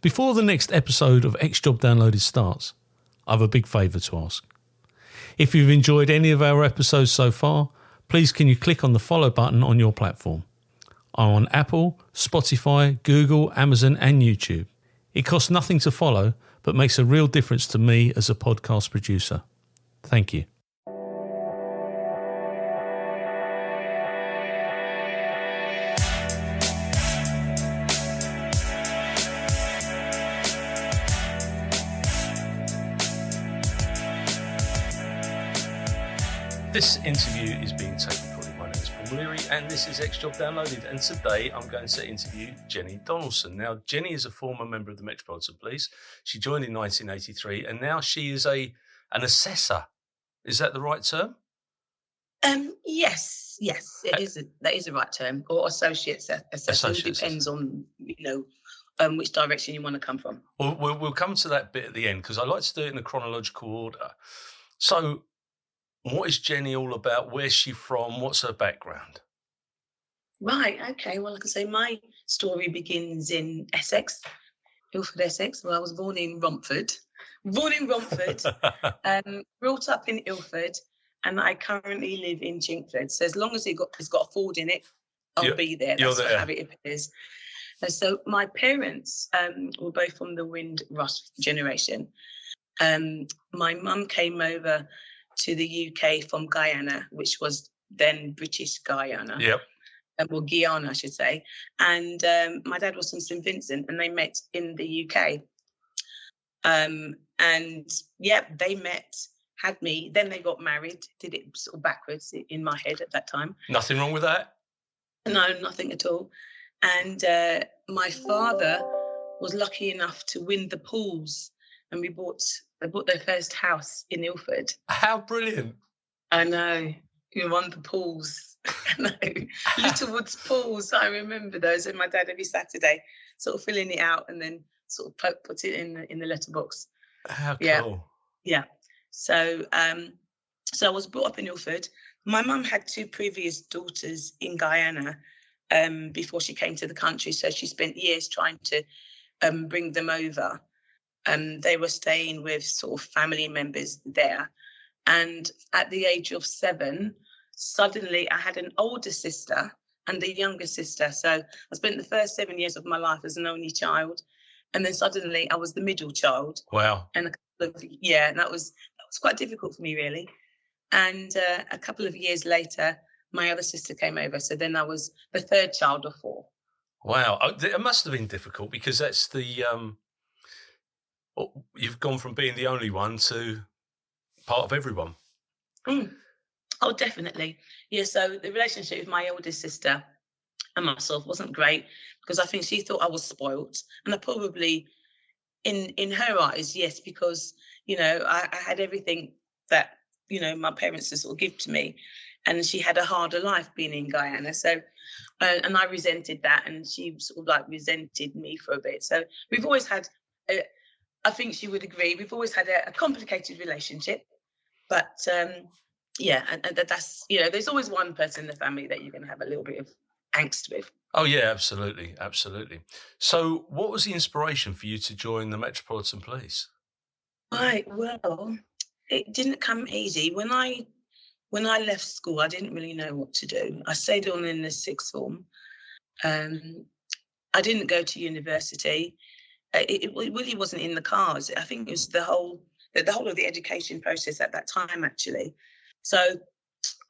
Before the next episode of X Job Downloaded starts, I have a big favour to ask. If you've enjoyed any of our episodes so far, please can you click on the follow button on your platform. I'm on Apple, Spotify, Google, Amazon and YouTube. It costs nothing to follow, but makes a real difference to me as a podcast producer. Thank you. This interview is being taken recorded. My name is Maleary and this is X Job Downloaded, and today I'm going to interview Jenny Donaldson. Now, Jenny is a former member of the Metropolitan Police. She joined in 1983 and now she is an assessor. Is that the right term? Yes, that is the right term, or associate assessor. It depends on which direction you want to come from. Well, we'll come to that bit at the end because I like to do it in a chronological order. So, what is Jenny all about? Where's she from? What's her background? Right, okay. Well, like I say, my story begins in Essex, Ilford, Essex. Well, I was born in Romford, brought up in Ilford, and I currently live in Chingford. So as long as it's got a Ford in it, I'll be there. That's how it appears. And so my parents were both from the Windrush generation. My mum came over to the UK from Guyana, which was then British Guiana. Yep. Or Guiana, I should say. And my dad was from St Vincent, and they met in the UK. They met, had me. Then they got married. Did it sort of backwards in my head at that time. Nothing wrong with that? No, nothing at all. And my father was lucky enough to win the pools, and they bought their first house in Ilford. How brilliant! I know. You won the pools. I know. Littlewoods pools. I remember those. And my dad every Saturday sort of filling it out and then sort of put it in the letterbox. How cool. Yeah. So I was brought up in Ilford. My mum had two previous daughters in Guyana before she came to the country. So she spent years trying to bring them over. They were staying with sort of family members there. And at the age of 7, suddenly I had an older sister and a younger sister. So I spent the first 7 years of my life as an only child. And then suddenly I was the middle child. Wow. And that was quite difficult for me, really. And a couple of years later, my other sister came over. So then I was the third child of 4. Wow. It must have been difficult because that's the... you've gone from being the only one to part of everyone. Oh, definitely. Yeah, so the relationship with my oldest sister and myself wasn't great because I think she thought I was spoilt. And I probably, in her eyes, yes, because, I had everything that, my parents had sort of give to me. And she had a harder life being in Guyana. So, and I resented that. And she sort of resented me for a bit. So we've always had... I think she would agree. We've always had a complicated relationship, but and that's there's always one person in the family that you're going to have a little bit of angst with. Oh yeah, absolutely. So, what was the inspiration for you to join the Metropolitan Police? Right. Well, it didn't come easy. When I left school, I didn't really know what to do. I stayed on in the 6th form. I didn't go to university. It really wasn't in the cards. I think it was the whole of the education process at that time, actually. So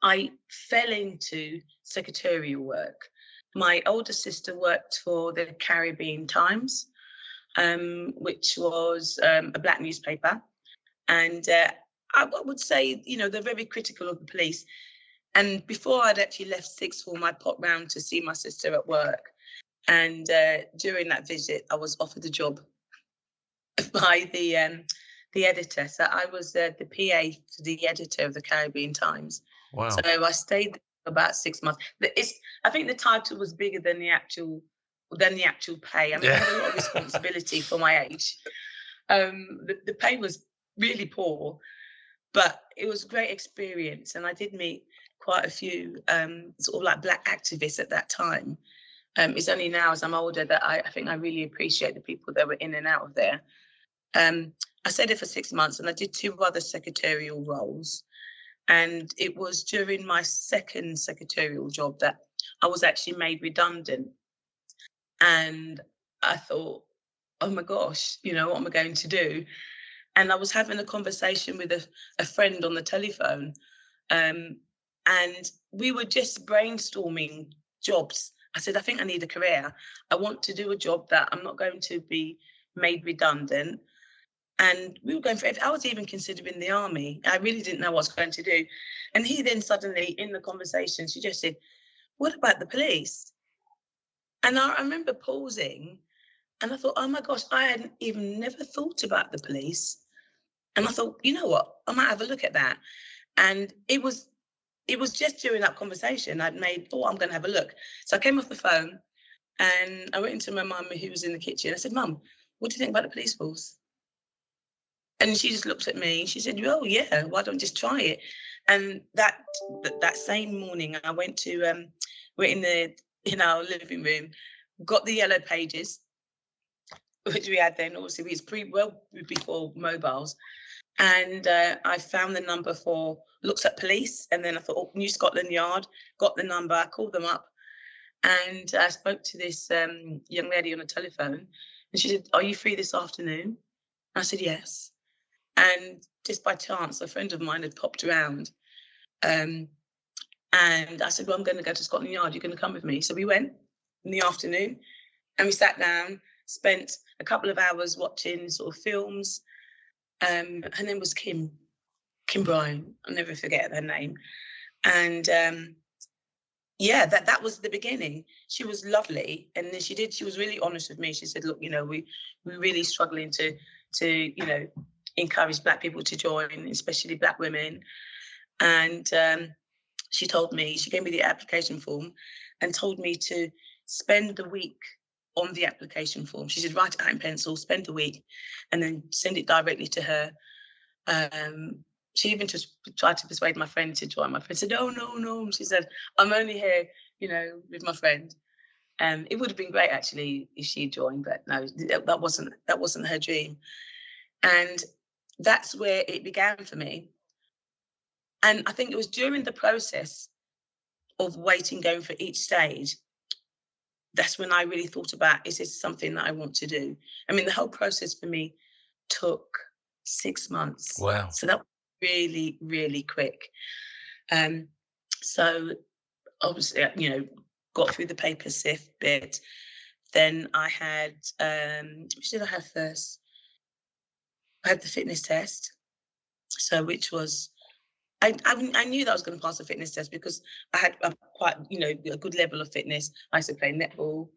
I fell into secretarial work. My older sister worked for the Caribbean Times, which was a black newspaper. And I would say, they're very critical of the police. And before I'd actually left 6th form, I popped round to see my sister at work. And during that visit, I was offered a job by the editor. So I was the PA to the editor of the Caribbean Times. Wow. So I stayed there for about 6 months. I think the title was bigger than the actual pay. I mean, I had a lot of responsibility for my age. The pay was really poor, but it was a great experience. And I did meet quite a few sort of black activists at that time. It's only now as I'm older that I think I really appreciate the people that were in and out of there. I stayed there for 6 months, and I did 2 other secretarial roles. And it was during my second secretarial job that I was actually made redundant. And I thought, oh my gosh, what am I going to do? And I was having a conversation with a friend on the telephone, and we were just brainstorming jobs. I said, I think I need a career. I want to do a job that I'm not going to be made redundant. And we were going for it. I was even considering the army. I really didn't know what I was going to do. And he then suddenly, in the conversation, suggested, what about the police? And I remember pausing, and I thought, oh my gosh, I hadn't even never thought about the police. And I thought, you know what, I might have a look at that. And it was just during that conversation I'd made, I'm going to have a look. So I came off the phone and I went into my mum, who was in the kitchen. I said, Mum, what do you think about the police force? And she just looked at me. She said, oh, yeah, why don't you just try it? And that same morning, I went to, we're in our living room, got the yellow pages, which we had then. Obviously, it was well before mobiles. And I found the number for looks at police. And then I thought, New Scotland Yard, got the number, I called them up. And I spoke to this young lady on the telephone. And she said, are you free this afternoon? I said, yes. And just by chance, a friend of mine had popped around. And I said, well, I'm going to go to Scotland Yard. You're going to come with me. So we went in the afternoon and we sat down, spent a couple of hours watching sort of films. Her name was Kim Bryan. I'll never forget her name. And that was the beginning. She was lovely. And then she was really honest with me. She said, look, we're really struggling to encourage Black people to join, especially Black women. And she gave me the application form and told me to spend the week on the application form. She said, write it out in pencil, spend the week, and then send it directly to her. She even just tried to persuade my friend to join. My friend said, oh, no. She said, I'm only here, with my friend. It would have been great, actually, if she joined, but no, that wasn't her dream. And that's where it began for me. And I think it was during the process of waiting, going for each stage, that's when I really thought about, is this something that I want to do? I mean, the whole process for me took 6 months. Wow. So that was really, really quick. So obviously, got through the paper sift bit. Then I had, which did I have first? I had the fitness test. So which was, I knew that I was going to pass the fitness test because I had quite, a good level of fitness. I used to play netball,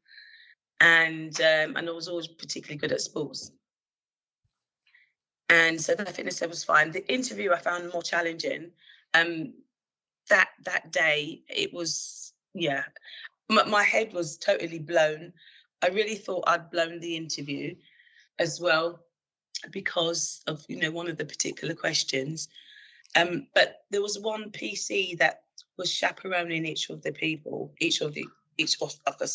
and I was always particularly good at sports. And so the fitness test was fine. The interview I found more challenging. That day, it was, my head was totally blown. I really thought I'd blown the interview as well because of, one of the particular questions. But there was one PC that was chaperoning each of the people, each of the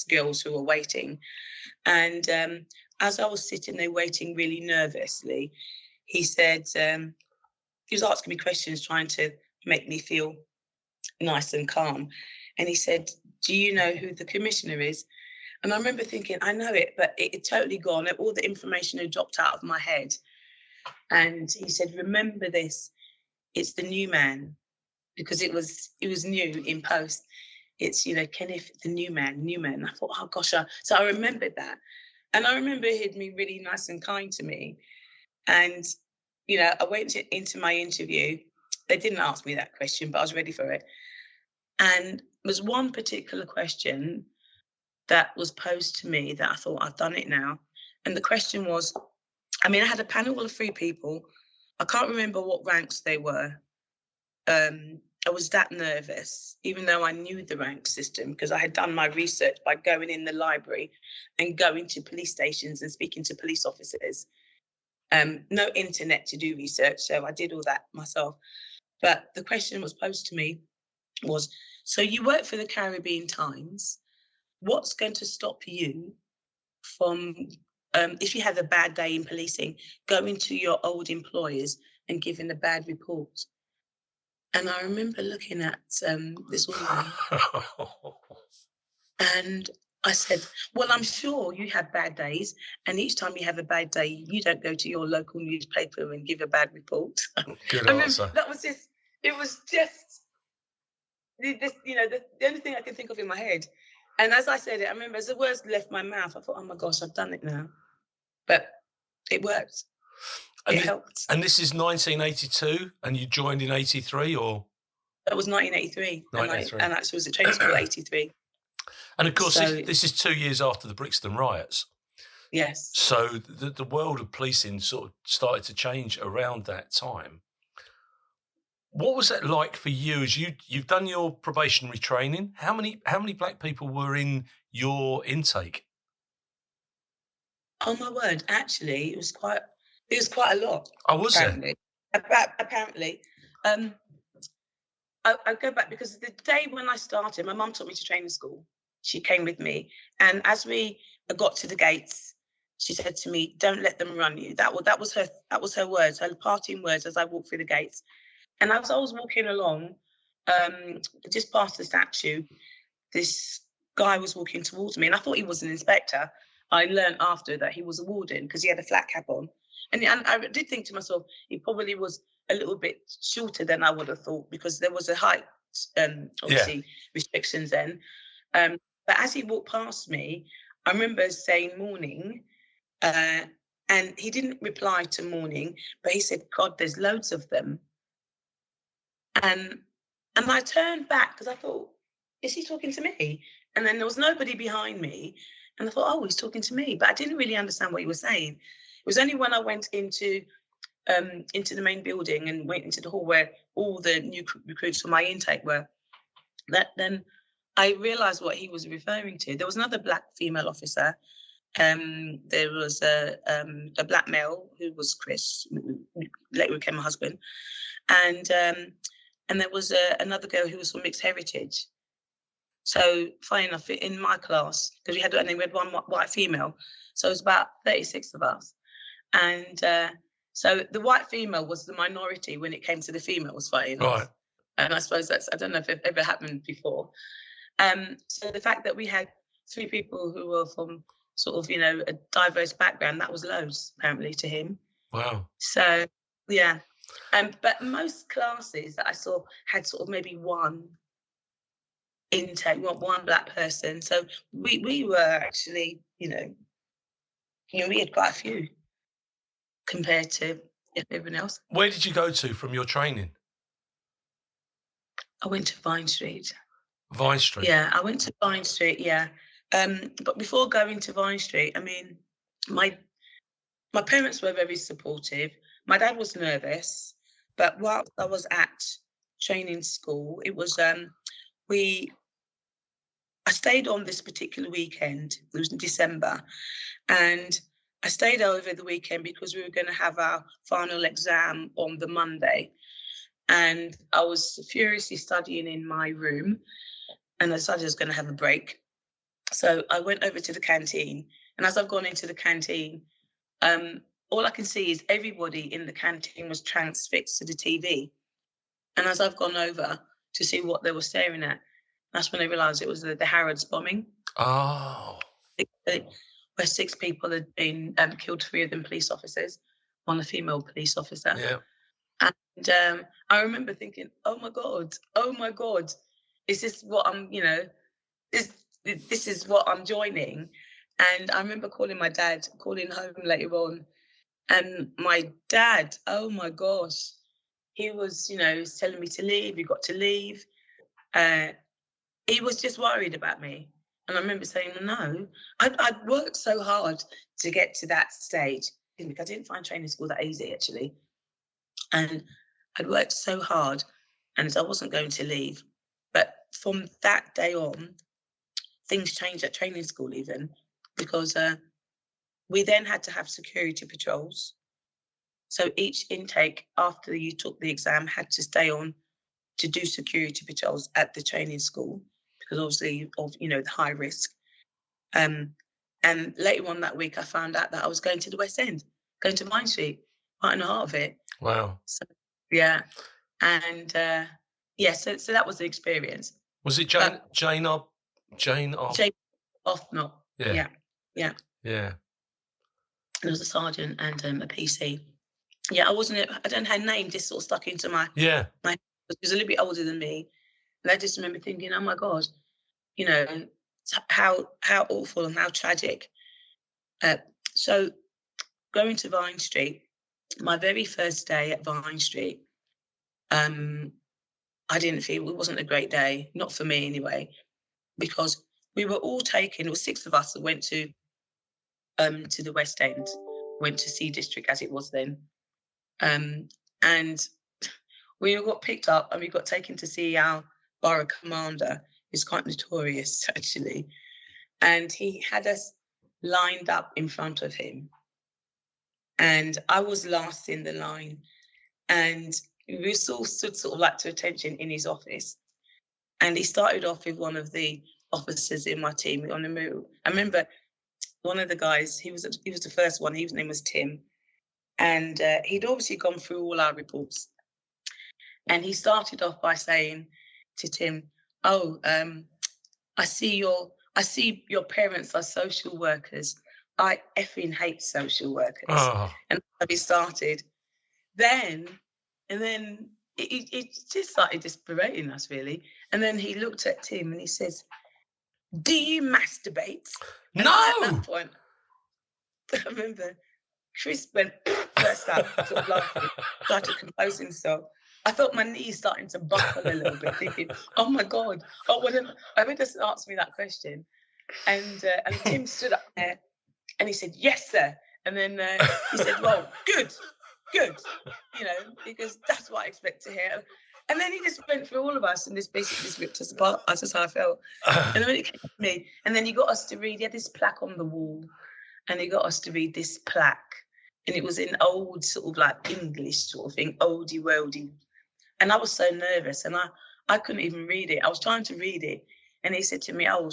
girls who were waiting. And as I was sitting there waiting really nervously, he said, he was asking me questions, trying to make me feel nice and calm. And he said, do you know who the commissioner is? And I remember thinking, I know it, but it had totally gone. All the information had dropped out of my head. And he said, remember this. It's the new man, because it was new in post. It's, Kenneth, the new man. I thought, oh gosh. So I remembered that. And I remember he'd been really nice and kind to me. And, I went into my interview. They didn't ask me that question, but I was ready for it. And there was one particular question that was posed to me that I thought, I've done it now. And the question was, I had a panel of 3 people. I can't remember what ranks they were. I was that nervous, even though I knew the rank system, because I had done my research by going in the library and going to police stations and speaking to police officers. No internet to do research, so I did all that myself. But the question was posed to me was, so you work for the Caribbean Times, what's going to stop you from, if you have a bad day in policing, going to your old employers and giving a bad report? And I remember looking at this woman and I said, well, I'm sure you have bad days, and each time you have a bad day, you don't go to your local newspaper and give a bad report. Good answer. That was just, it was just, this, the only thing I can think of in my head. And as I said it, I remember as the words left my mouth, I thought, oh my gosh, I've done it now. But it worked. It helped. And this is 1982, and you joined in 83, or? That was 1983. 1983. And actually was at training school 83. And of course, this is 2 years after the Brixton riots. Yes. So the world of policing sort of started to change around that time. What was that like for you as you've done your probationary training? How many black people were in your intake? Oh my word! Actually, it was quite a lot. Oh, was apparently. it? Apparently, I go back because the day when I started, my mum took me to training school. She came with me, and as we got to the gates, she said to me, "Don't let them run you." That was her words, her parting words as I walked through the gates. And as I was walking along, just past the statue, this guy was walking towards me, and I thought he was an inspector. I learned after that he was a warden because he had a flat cap on. And I did think to myself, he probably was a little bit shorter than I would have thought because there was a height, obviously, restrictions then. But as he walked past me, I remember saying morning, and he didn't reply to morning, but he said, God, there's loads of them. And I turned back because I thought, is he talking to me? And then there was nobody behind me. And I thought, oh, he's talking to me. But I didn't really understand what he was saying. It was only when I went into the main building and went into the hall where all the new recruits for my intake were, that then I realised what he was referring to. There was another black female officer. There was a black male who was Chris, who later became my husband. And there was another girl who was from mixed heritage. So, funny enough, in my class, because we had one white female, so it was about 36 of us. And so the white female was the minority when it came to the females, funny enough. Right. And I suppose I don't know if it ever happened before. So the fact that we had 3 people who were from sort of, a diverse background, that was loads, apparently, to him. Wow. So, yeah. But most classes that I saw had sort of maybe one intake, one black person. So we were actually, we had quite a few compared to everyone else. Where did you go to from your training? I went to Vine Street. Vine Street? Yeah, I went to Vine Street, yeah. But before going to Vine Street, I mean, my parents were very supportive. My dad was nervous, but whilst I was at training school, it was, I stayed on this particular weekend. It was in December, and I stayed over the weekend because we were going to have our final exam on the Monday. And I was furiously studying in my room, and I decided I was going to have a break. So I went over to the canteen, and as I've gone into the canteen, all I can see is everybody in the canteen was transfixed to the TV. And as I've gone over to see what they were staring at, that's when I realised it was the Harrods bombing. Oh. Where 6 people had been killed, 3 of them police officers, 1 a female police officer. Yeah. And I remember thinking, oh my God, is this what I'm, this is what I'm joining? And I remember calling my dad, calling home later on. And my dad, oh my gosh, he was, telling me to leave. You got to leave. He was just worried about me. And I remember saying, no, I'd worked so hard to get to that stage. I didn't find training school that easy, actually. And I'd worked so hard and I wasn't going to leave. But from that day on, things changed at training school even, because we then had to have security patrols. So each intake after you took the exam had to stay on to do security patrols at the training school, because obviously of, the high risk. And later on that week, I found out that I was going to the West End, going to Vine Street, right in the heart of it. Wow. So, yeah. And so that was the experience. Was it Jane R? Jane Offnott. Yeah. Yeah. Yeah. There was a sergeant and a PC. Yeah, I don't have a name, just sort of stuck into my. Yeah. He was a little bit older than me. And I just remember thinking, oh my God, you know, how awful and how tragic. So going to Vine Street, my very first day at Vine Street, I didn't feel, it wasn't a great day, not for me anyway, because we were all taken, it was 6 of us that went to the West End, went to C District as it was then. And we all got picked up and we got taken to see our borough commander, who's quite notorious actually. And he had us lined up in front of him. And I was last in the line. And we all stood sort of like to attention in his office. And he started off with one of the officers in my team on the move. I remember one of the guys, he was the first one, his name was Tim. And he'd obviously gone through all our reports. And he started off by saying to Tim, I see your parents are social workers. I effing hate social workers. Oh. And so he started. Then it just started just berating us, really. And then he looked at Tim and he says, do you masturbate? And No! At that point, I remember Chris went burst out, sort of laughing, tried to compose himself. I felt my knees starting to buckle a little bit, thinking, oh my God, I would just ask me that question. And Tim stood up there and he said, yes, sir. And then he said, well, good. You know, because that's what I expect to hear. And then he just went through all of us and just basically ripped us apart. That's just how I felt. And then when it came to me, and then he got us to read, he had this plaque on the wall, and he got us to read this plaque. And it was in old sort of like English sort of thing, oldie worldy. And I was so nervous and I couldn't even read it. I was trying to read it. And he said to me, oh,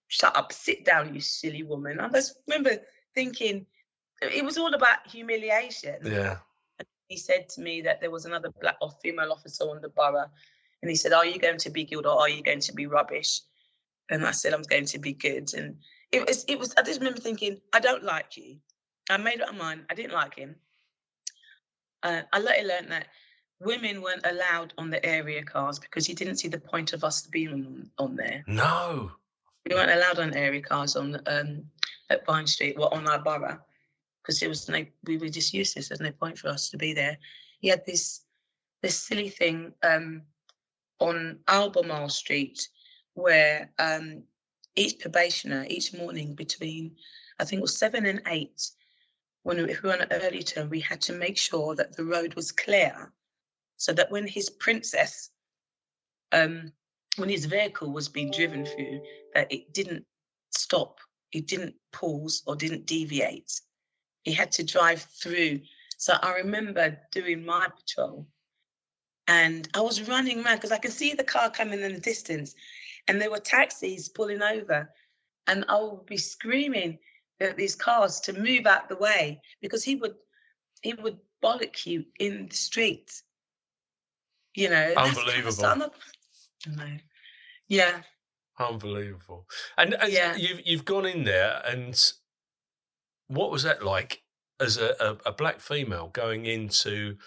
shut up, sit down, you silly woman. I just remember thinking, it was all about humiliation. Yeah. And he said to me that there was another black or female officer on the borough. And he said, are you going to be good or are you going to be rubbish? And I said, I'm going to be good. And it was, I just remember thinking, I don't like you. I made up my mind, I didn't like him. I later learned that women weren't allowed on the area cars because he didn't see the point of us being on there. No. We weren't allowed on area cars on at Vine Street, on our borough, because we were just useless. There's no point for us to be there. He had this silly thing on Albemarle Street where each probationer, each morning between, I think it was 7 and 8, if we were on an early turn, we had to make sure that the road was clear so that when his princess, when his vehicle was being driven through, that it didn't stop, it didn't pause or didn't deviate. He had to drive through. So I remember doing my patrol and I was running around because I could see the car coming in the distance and there were taxis pulling over and I would be screaming at these cars to move out the way because he would bollock you in the street. You know, unbelievable. Yeah. Unbelievable. And yeah. You've gone in there, and what was that like as a black female going into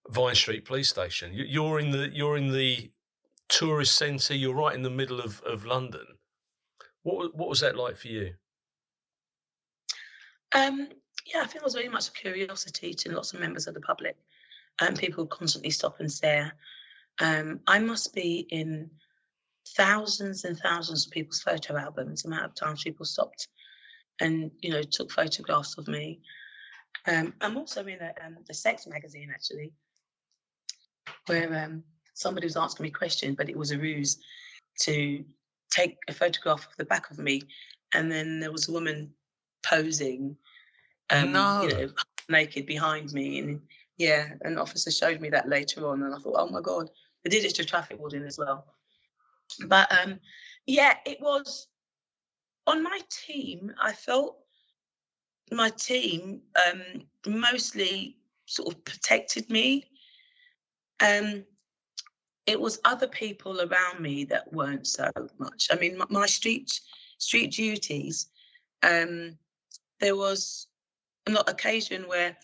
Vine Street Police Station? You're in the tourist centre. You're right in the middle of London. What was that like for you? Yeah, I think it was very much a curiosity to lots of members of the public. People constantly stop and stare. I must be in thousands and thousands of people's photo albums, the amount of times people stopped and, took photographs of me. I'm also in a sex magazine, actually, where somebody was asking me questions, but it was a ruse to take a photograph of the back of me. And then there was a woman posing, naked behind me. And yeah, an officer showed me that later on. And I thought, oh my God, they did it to traffic warden as well. But yeah, it was on my team, I felt my team mostly sort of protected me. It was other people around me that weren't so much. I mean, my street duties, there was an occasion where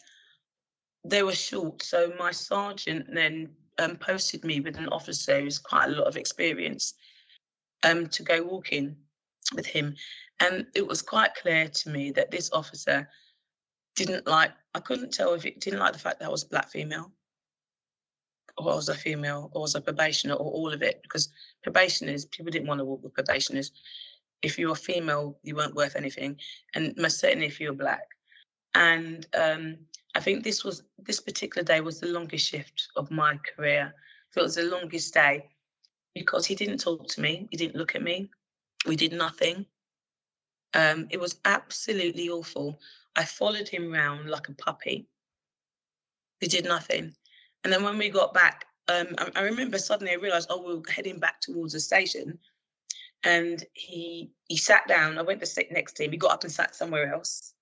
they were short, so my sergeant then posted me with an officer who's quite a lot of experience to go walking with him. And it was quite clear to me that this officer didn't like, I couldn't tell if it didn't like the fact that I was a black female, or I was a female, or was a probationer, or all of it, because probationers, people didn't want to walk with probationers. If you were female, you weren't worth anything, and most certainly if you were black. And I think this particular day was the longest shift of my career. It was the longest day because he didn't talk to me, he didn't look at me, we did nothing. It was absolutely awful. I followed him around like a puppy. He did nothing. And then when we got back, I remember suddenly I realised, we were heading back towards the station. And he sat down. I went to sit next to him. He got up and sat somewhere else.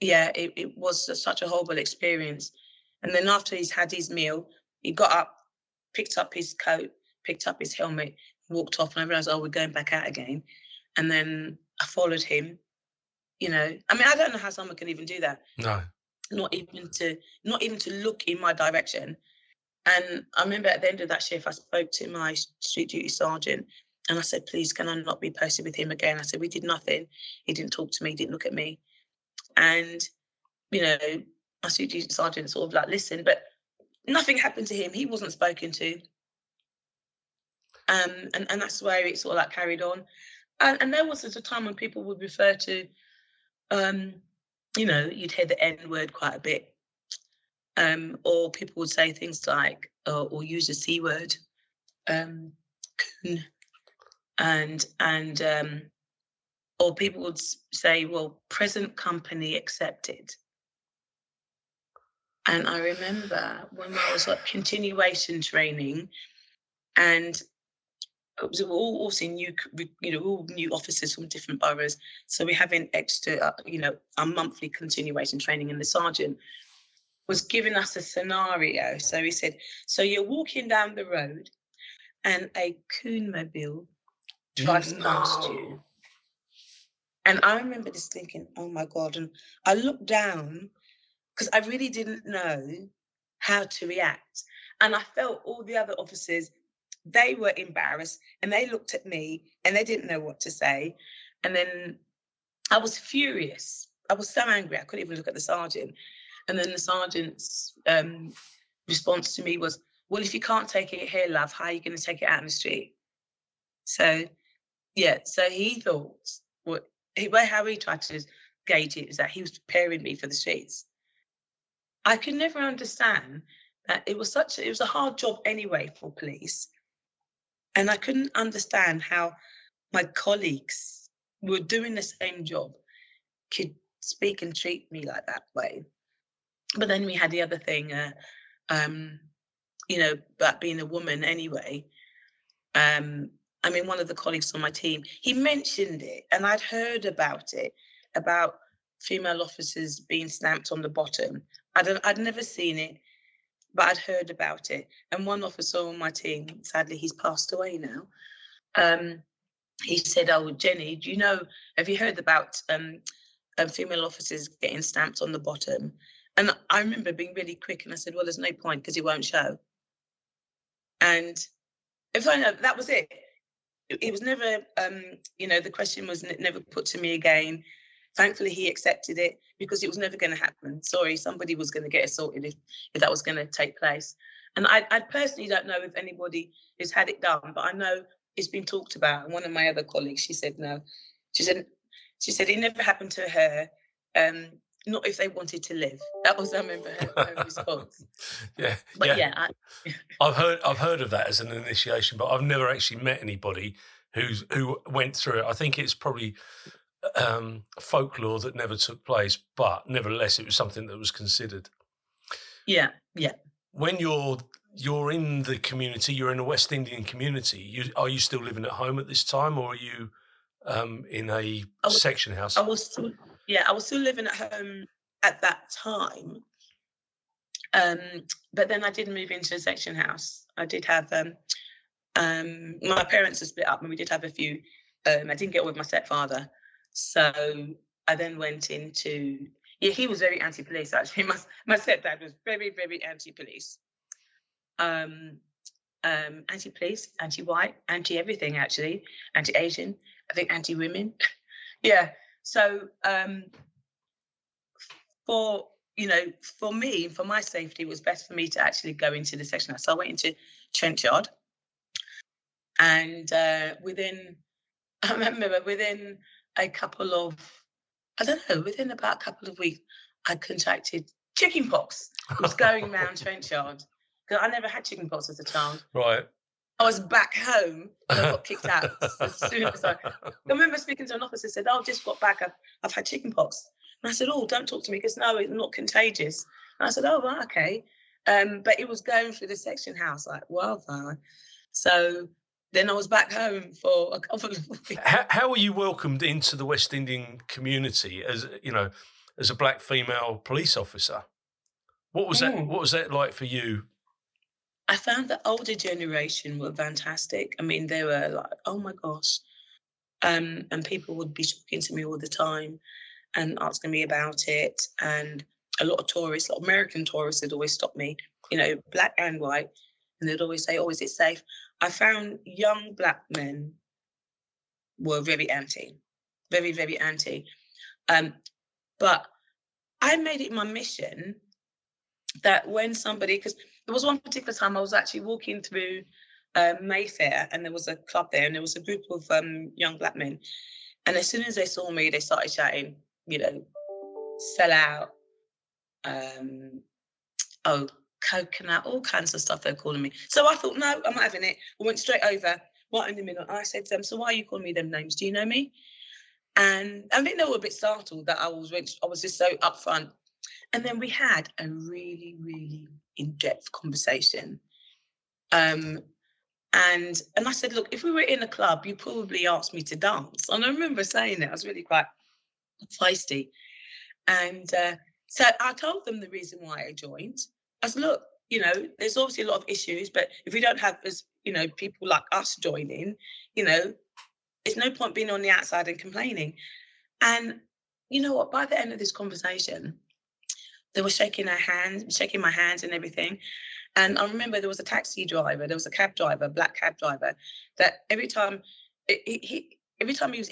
It was such a horrible experience. And then after he's had his meal, he got up, picked up his coat, picked up his helmet, walked off, and I realised, we're going back out again. And then I followed him. I mean, I don't know how someone can even do that. No. Not even to look in my direction. And I remember at the end of that shift, I spoke to my street duty sergeant and I said, please, can I not be posted with him again? I said, we did nothing. He didn't talk to me, he didn't look at me. And, my street duty sergeant sort of like listened, but nothing happened to him. He wasn't spoken to. And that's where it sort of like carried on. And there was a time when people would refer to, you'd hear the N word quite a bit. Or people would say things like, or use a C word, coon, and or people would say, well, present company accepted. And I remember when I was like continuation training, and it was all also all new officers from different boroughs. So we're having extra, a monthly continuation training, and the sergeant was giving us a scenario. So he said, so you're walking down the road and a coonmobile drives past you. And I remember just thinking, oh my God. And I looked down because I really didn't know how to react. And I felt all the other officers, they were embarrassed and they looked at me and they didn't know what to say. And then I was furious. I was so angry, I couldn't even look at the sergeant. And then the sergeant's response to me was, well, if you can't take it here, love, how are you going to take it out in the street? So he thought, how he tried to gauge it is that he was preparing me for the streets. I could never understand that it was a hard job anyway for police. And I couldn't understand how my colleagues who were doing the same job could speak and treat me like that way. But then we had the other thing, about being a woman anyway. I mean, one of the colleagues on my team, he mentioned it, and I'd heard about it, about female officers being stamped on the bottom. I'd never seen it, but I'd heard about it. And one officer on my team, sadly, he's passed away now. He said, oh, Jenny, have you heard about female officers getting stamped on the bottom? And I remember being really quick and I said, well, there's no point because it won't show. And if I know, that was it. It was never, the question was never put to me again. Thankfully, he accepted it because it was never going to happen. Sorry, somebody was going to get assaulted if that was going to take place. And I personally don't know if anybody has had it done, but I know it's been talked about. And one of my other colleagues, she said no. She said it never happened to her. Not if they wanted to live. That was, I remember her response. Yeah, but I've heard of that as an initiation, but I've never actually met anybody who went through it. I think it's probably folklore that never took place, but nevertheless, it was something that was considered. Yeah. When you're you're in the community, you're in a West Indian community. Are you still living at home at this time, or are you in a section house? I was still living at home at that time. But then I did move into a section house. I did have my parents are split up, and we did have a few. I didn't get on with my stepfather, so I then went into. Yeah, he was very anti-police. Actually, my stepdad was very, very anti-police. Anti-police, anti-white, anti-everything. Actually, anti-Asian. I think anti-women. Yeah. So for me, for my safety, it was best for me to actually go into the section house. So I went into Trenchard, and within a couple of, within about a couple of weeks, I contracted chickenpox. It was going around Trenchard, because I never had chickenpox as a child. Right. I was back home and I got kicked out as soon as I remember speaking to an officer, said, "Oh, just got back. I've had chickenpox." And I said, "Oh, don't talk to me, because no, it's not contagious." And I said, "Oh, right, okay." But it was going through the section house like wildfire. So then I was back home for a couple of weeks. How were you welcomed into the West Indian community as a black female police officer? What was that? What was that like for you? I found the older generation were fantastic. I mean, they were like, "Oh my gosh," and people would be talking to me all the time and asking me about it. And a lot of tourists, a lot of American tourists, would always stop me, black and white, and they'd always say, "Oh, is it safe?" I found young black men were very anti, very, very anti. But I made it my mission that when somebody, because there was one particular time I was actually walking through Mayfair, and there was a club there, and there was a group of young black men. And as soon as they saw me, they started shouting, "Sell out," coconut, all kinds of stuff they're calling me. So I thought, no, I'm not having it. I went straight over, right in the middle. I said to them, "So why are you calling me them names? Do you know me?" And I think they were a bit startled that I was just so upfront. And then we had a really, really in-depth conversation. And I said, "Look, if we were in a club, you probably asked me to dance." And I remember saying it. I was really quite feisty. And so I told them the reason why I joined. I said, "Look, there's obviously a lot of issues, but if we don't have people like us joining, it's no point being on the outside and complaining." And you know what? By the end of this conversation, they were shaking my hands and everything. And I remember there was a taxi driver, there was a cab driver, a black cab driver, that every time he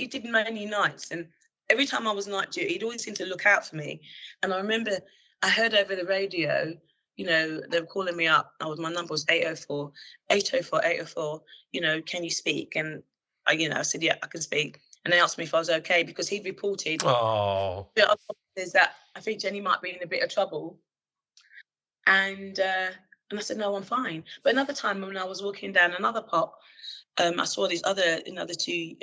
did many nights, and every time I was night duty, he'd always seem to look out for me. And I remember I heard over the radio, they were calling me up. My number was 804, 804, "Can you speak?" And I said, "Yeah, I can speak." And they asked me if I was okay, because he'd reported that I think Jenny might be in a bit of trouble. And I said, "No, I'm fine." But another time when I was walking down another park, I saw these another two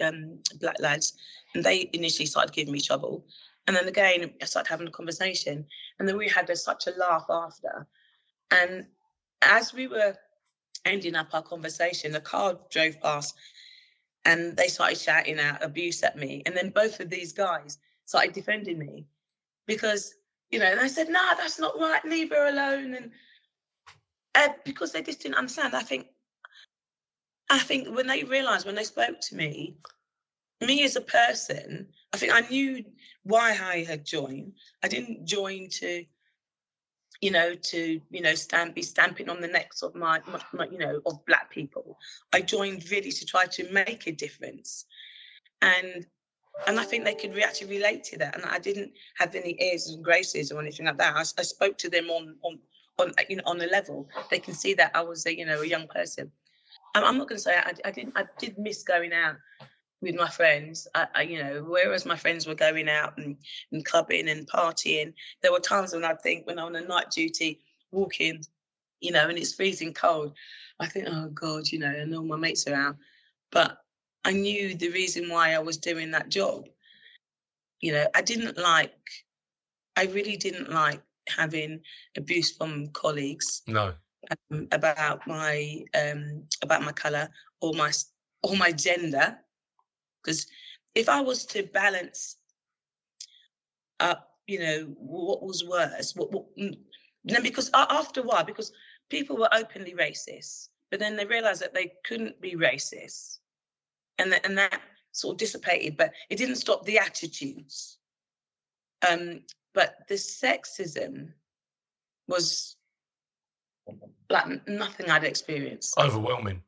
black lads, and they initially started giving me trouble. And then again, I started having a conversation, and then we had such a laugh after. And as we were ending up our conversation, a car drove past, and they started shouting out abuse at me. And then both of these guys started defending me, because, and I said, "No, that's not right, leave her alone." And because they just didn't understand. I think when they realised, when they spoke to me as a person, I think I knew why I had joined. I didn't join to be stamping on the necks of my of black people. I joined really to try to make a difference, and I think they could actually relate to that. And I didn't have any airs and graces or anything like that. I spoke to them on a level. They can see that I was a young person. I'm not going to say I did miss going out with my friends. Whereas my friends were going out and clubbing and partying, there were times when I'd think, when I'm on a night duty walking, and it's freezing cold, I think, "Oh God, and all my mates are out." But I knew the reason why I was doing that job. I really didn't like having abuse from colleagues. No. about my colour or my gender, because if I was to balance up, what was worse, then because after a while, because people were openly racist, but then they realised that they couldn't be racist, and that sort of dissipated, but it didn't stop the attitudes. But the sexism was like nothing I'd experienced. Overwhelming.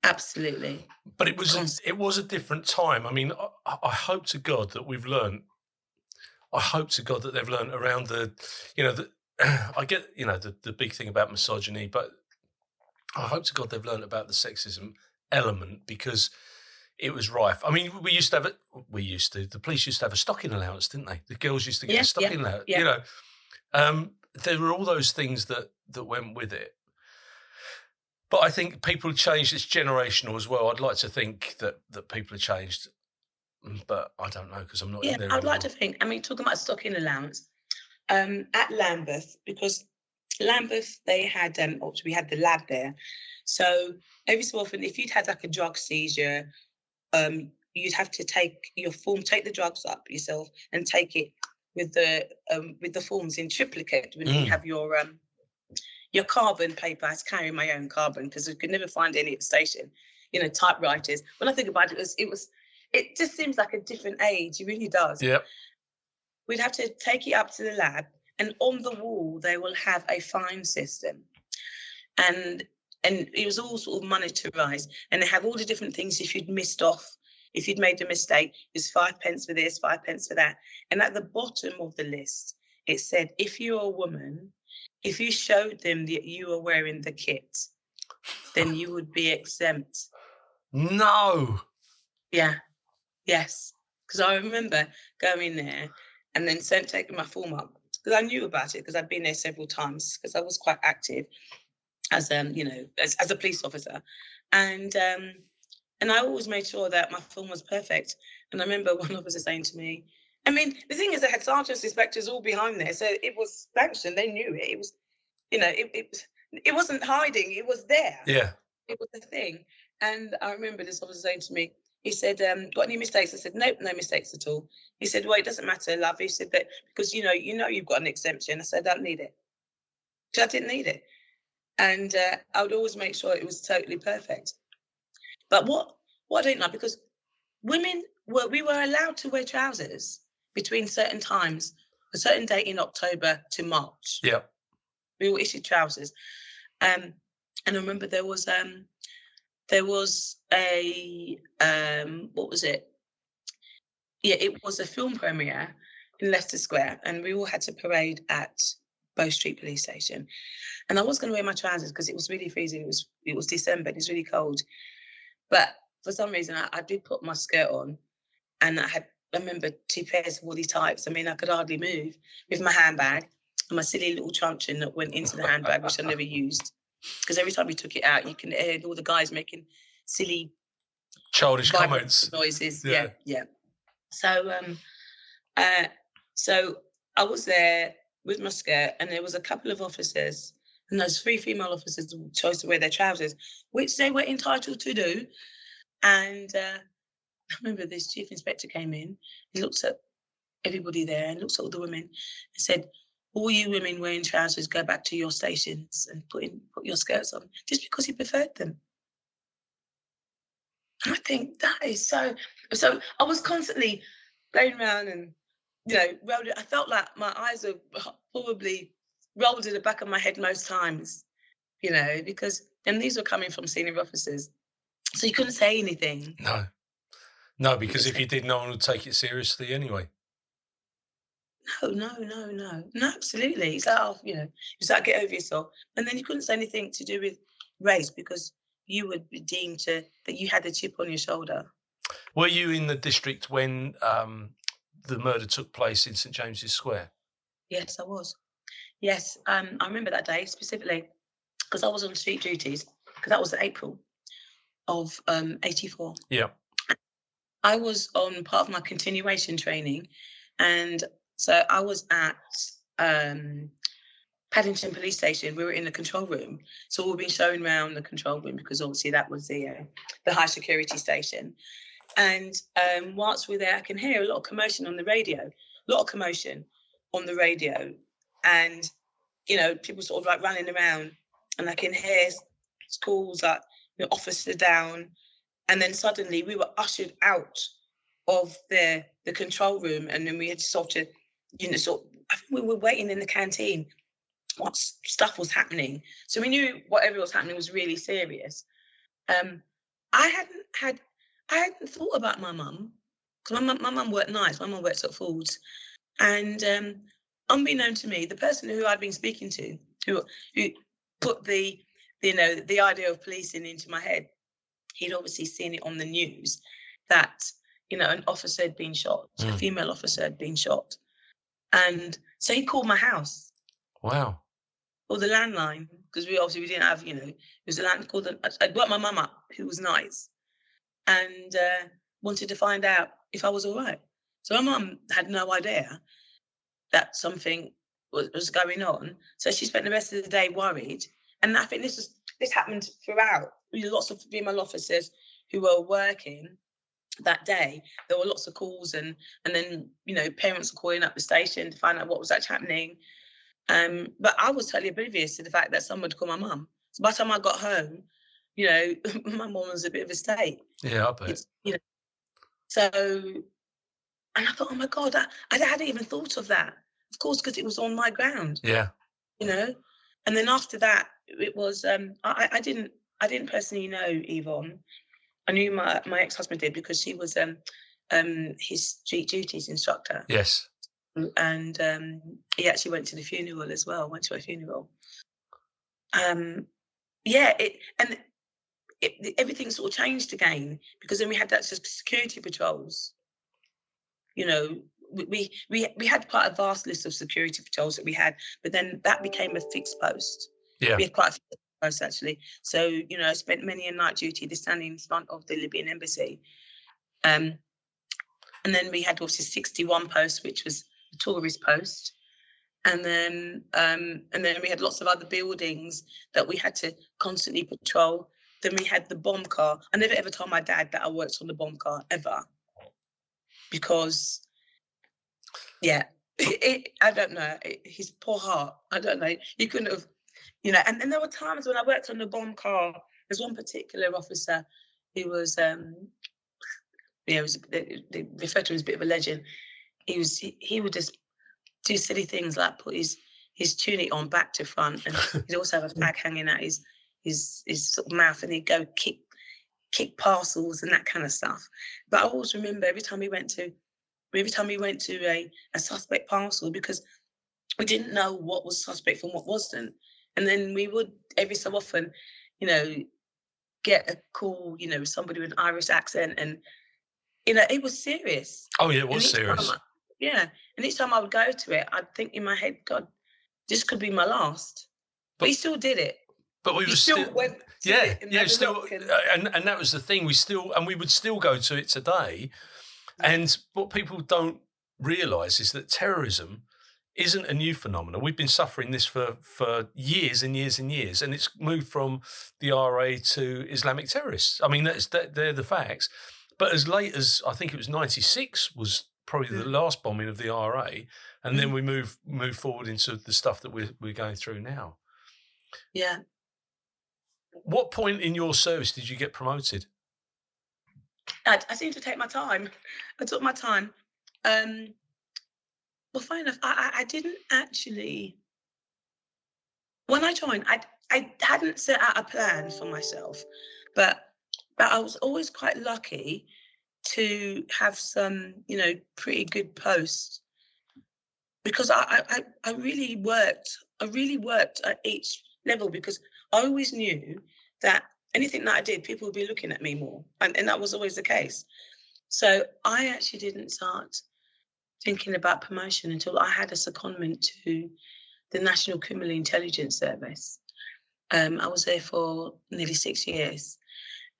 Absolutely. But it was a different time. I mean, I hope to God that we've learned. I hope to God that they've learned around I get, the big thing about misogyny, but I hope to God they've learned about the sexism element, because it was rife. I mean, the police used to have a stocking allowance, didn't they? The girls used to get a stocking allowance. Yeah. There were all those things that went with it. But I think people have changed. It's generational as well. I'd like to think that people have changed, but I don't know, because I'm not in there I'd anymore. like to think. I mean, talking about stocking allowance, at Lambeth, because Lambeth, they had, we had the lab there. So every so often, if you'd had like a drug seizure, you'd have to take your form, take the drugs up yourself, and take it with the forms in triplicate when you have your carbon paper. I was carrying my own carbon because we could never find any at the station, typewriters. When I think about it, it just seems like a different age. It really does. Yep. We'd have to take it up to the lab, and on the wall they will have a fine system, and it was all sort of monetarised, and they have all the different things. If you'd missed off, if you'd made a mistake, it's 5 pence for this, 5 pence for that. And at the bottom of the list, it said, if you're a woman, if you showed them that you were wearing the kit, then you would be exempt. No. Yeah. Yes. Because I remember going there and then taking my form up, because I knew about it, because I'd been there several times, because I was quite active as as a police officer, and I always made sure that my form was perfect. And I remember one officer saying to me, I mean, the thing is, I had sergeants, inspectors all behind there, so it was sanctioned. They knew it. It was, it wasn't hiding. It was there. Yeah. It was a thing. And I remember this officer saying to me, he said, got any mistakes? I said, nope, no mistakes at all. He said, well, it doesn't matter, love. He said that because, you've got an exemption. I said, I don't need it. So I didn't need it. And I would always make sure it was totally perfect. But what I don't know, because women we were allowed to wear trousers between certain times, a certain date in October to March. Yeah. We were issued trousers. And I remember there was a what was it? Yeah, it was a film premiere in Leicester Square, and we all had to parade at Bow Street Police Station. And I was going to wear my trousers because it was really freezing. It was December. It was really cold. But for some reason, I did put my skirt on, and I remember 2 pairs of woolly tights. I mean, I could hardly move, with my handbag and my silly little truncheon that went into the handbag, which I never used, because every time we took it out, you can hear all the guys making silly, childish comments, noises. Yeah. So I was there with my skirt, and there was a couple of officers, and those 3 female officers chose to wear their trousers, which they were entitled to do. And I remember this chief inspector came in, he looked at everybody there and looked at all the women and said, all you women wearing trousers, go back to your stations and put your skirts on, just because he preferred them. And I think that is so I was constantly going around and, rolled. I felt like my eyes were probably rolled in the back of my head most times, because then these were coming from senior officers. So you couldn't say anything. No, because if you did, no one would take it seriously anyway. No, absolutely. It's like, it's like, get over yourself. And then you couldn't say anything to do with race, because you would be deemed that you had a chip on your shoulder. Were you in the district when the murder took place in St James's Square? Yes, I was. Yes, I remember that day specifically, because I was on street duties, because that was April of 84. Yeah. I was on part of my continuation training, and so I was at Paddington Police Station. We were in the control room, so we've been shown around the control room because obviously that was the high security station. And whilst we're there, I can hear a lot of commotion on the radio, and people sort of like running around, and I can hear calls like, officer down, and then suddenly we were ushered out of the control room, and then we had I think we were waiting in the canteen. What stuff was happening, so we knew whatever was happening was really serious. I hadn't thought about my mum, because my mum worked nights. My mum worked at Ford's, and unbeknown to me, the person who I'd been speaking to, who put the idea of policing into my head, he'd obviously seen it on the news that an officer had been shot, a female officer had been shot, and so he called my house. Wow. Or the landline, because we didn't have, it was a landline called. I'd woke my mum up, who was nice, and wanted to find out if I was all right. So my mum had no idea that something was going on. So she spent the rest of the day worried. And I think this happened throughout. Lots of female officers who were working that day. There were lots of calls, and then parents were calling up the station to find out what was actually happening. But I was totally oblivious to the fact that someone would call my mum. So by the time I got home, my mum was a bit of a state. Yeah, I bet. So, and I thought, oh my God, I hadn't even thought of that. Of course, because it was on my ground. Yeah. And then after that, it was, I didn't personally know Yvonne. I knew my ex-husband did, because she was his street duties instructor. Yes. And he actually went to the funeral as well. Went to a funeral. Everything sort of changed again, because then we had that security patrols. We had quite a vast list of security patrols that we had, but then that became a fixed post. Yeah. We had quite a fixed post actually. So I spent many a night duty just standing in front of the Libyan embassy. And then we had obviously 61 posts, which was the tourist post. And then we had lots of other buildings that we had to constantly patrol. Then we had the bomb car. I never ever told my dad that I worked on the bomb car, ever. Because, I don't know, his poor heart, I don't know. He couldn't have, and there were times when I worked on the bomb car. There's one particular officer who was, they referred to him as a bit of a legend. He would just do silly things like put his tunic on back to front, and he'd also have a flag hanging out his sort of mouth, and he'd go kick parcels and that kind of stuff. But I always remember every time we went to a suspect parcel, because we didn't know what was suspect from what wasn't. And then we would every so often, get a call, somebody with an Irish accent, and it was serious. Oh yeah, it was serious. And each time I would go to it, I'd think in my head, God, this could be my last. But he still did it. But we were still went to it and that was the thing. We would still go to it today. And what people don't realise is that terrorism isn't a new phenomenon. We've been suffering this for years and years and years, and it's moved from the RA to Islamic terrorists. I mean, they're the facts. But as late as, I think it was 96 was probably the last bombing of the RA, and then we move forward into the stuff that we're going through now. Yeah. What point in your service did you get promoted? I seemed to take my time. I took my time. Well, fair enough. I didn't actually. When I joined, I hadn't set out a plan for myself, but I was always quite lucky to have some, pretty good posts, because I really worked. I really worked at each level, because I always knew that anything that I did, people would be looking at me more. And that was always the case. So I actually didn't start thinking about promotion until I had a secondment to the National Criminal Intelligence Service. I was there for nearly 6 years.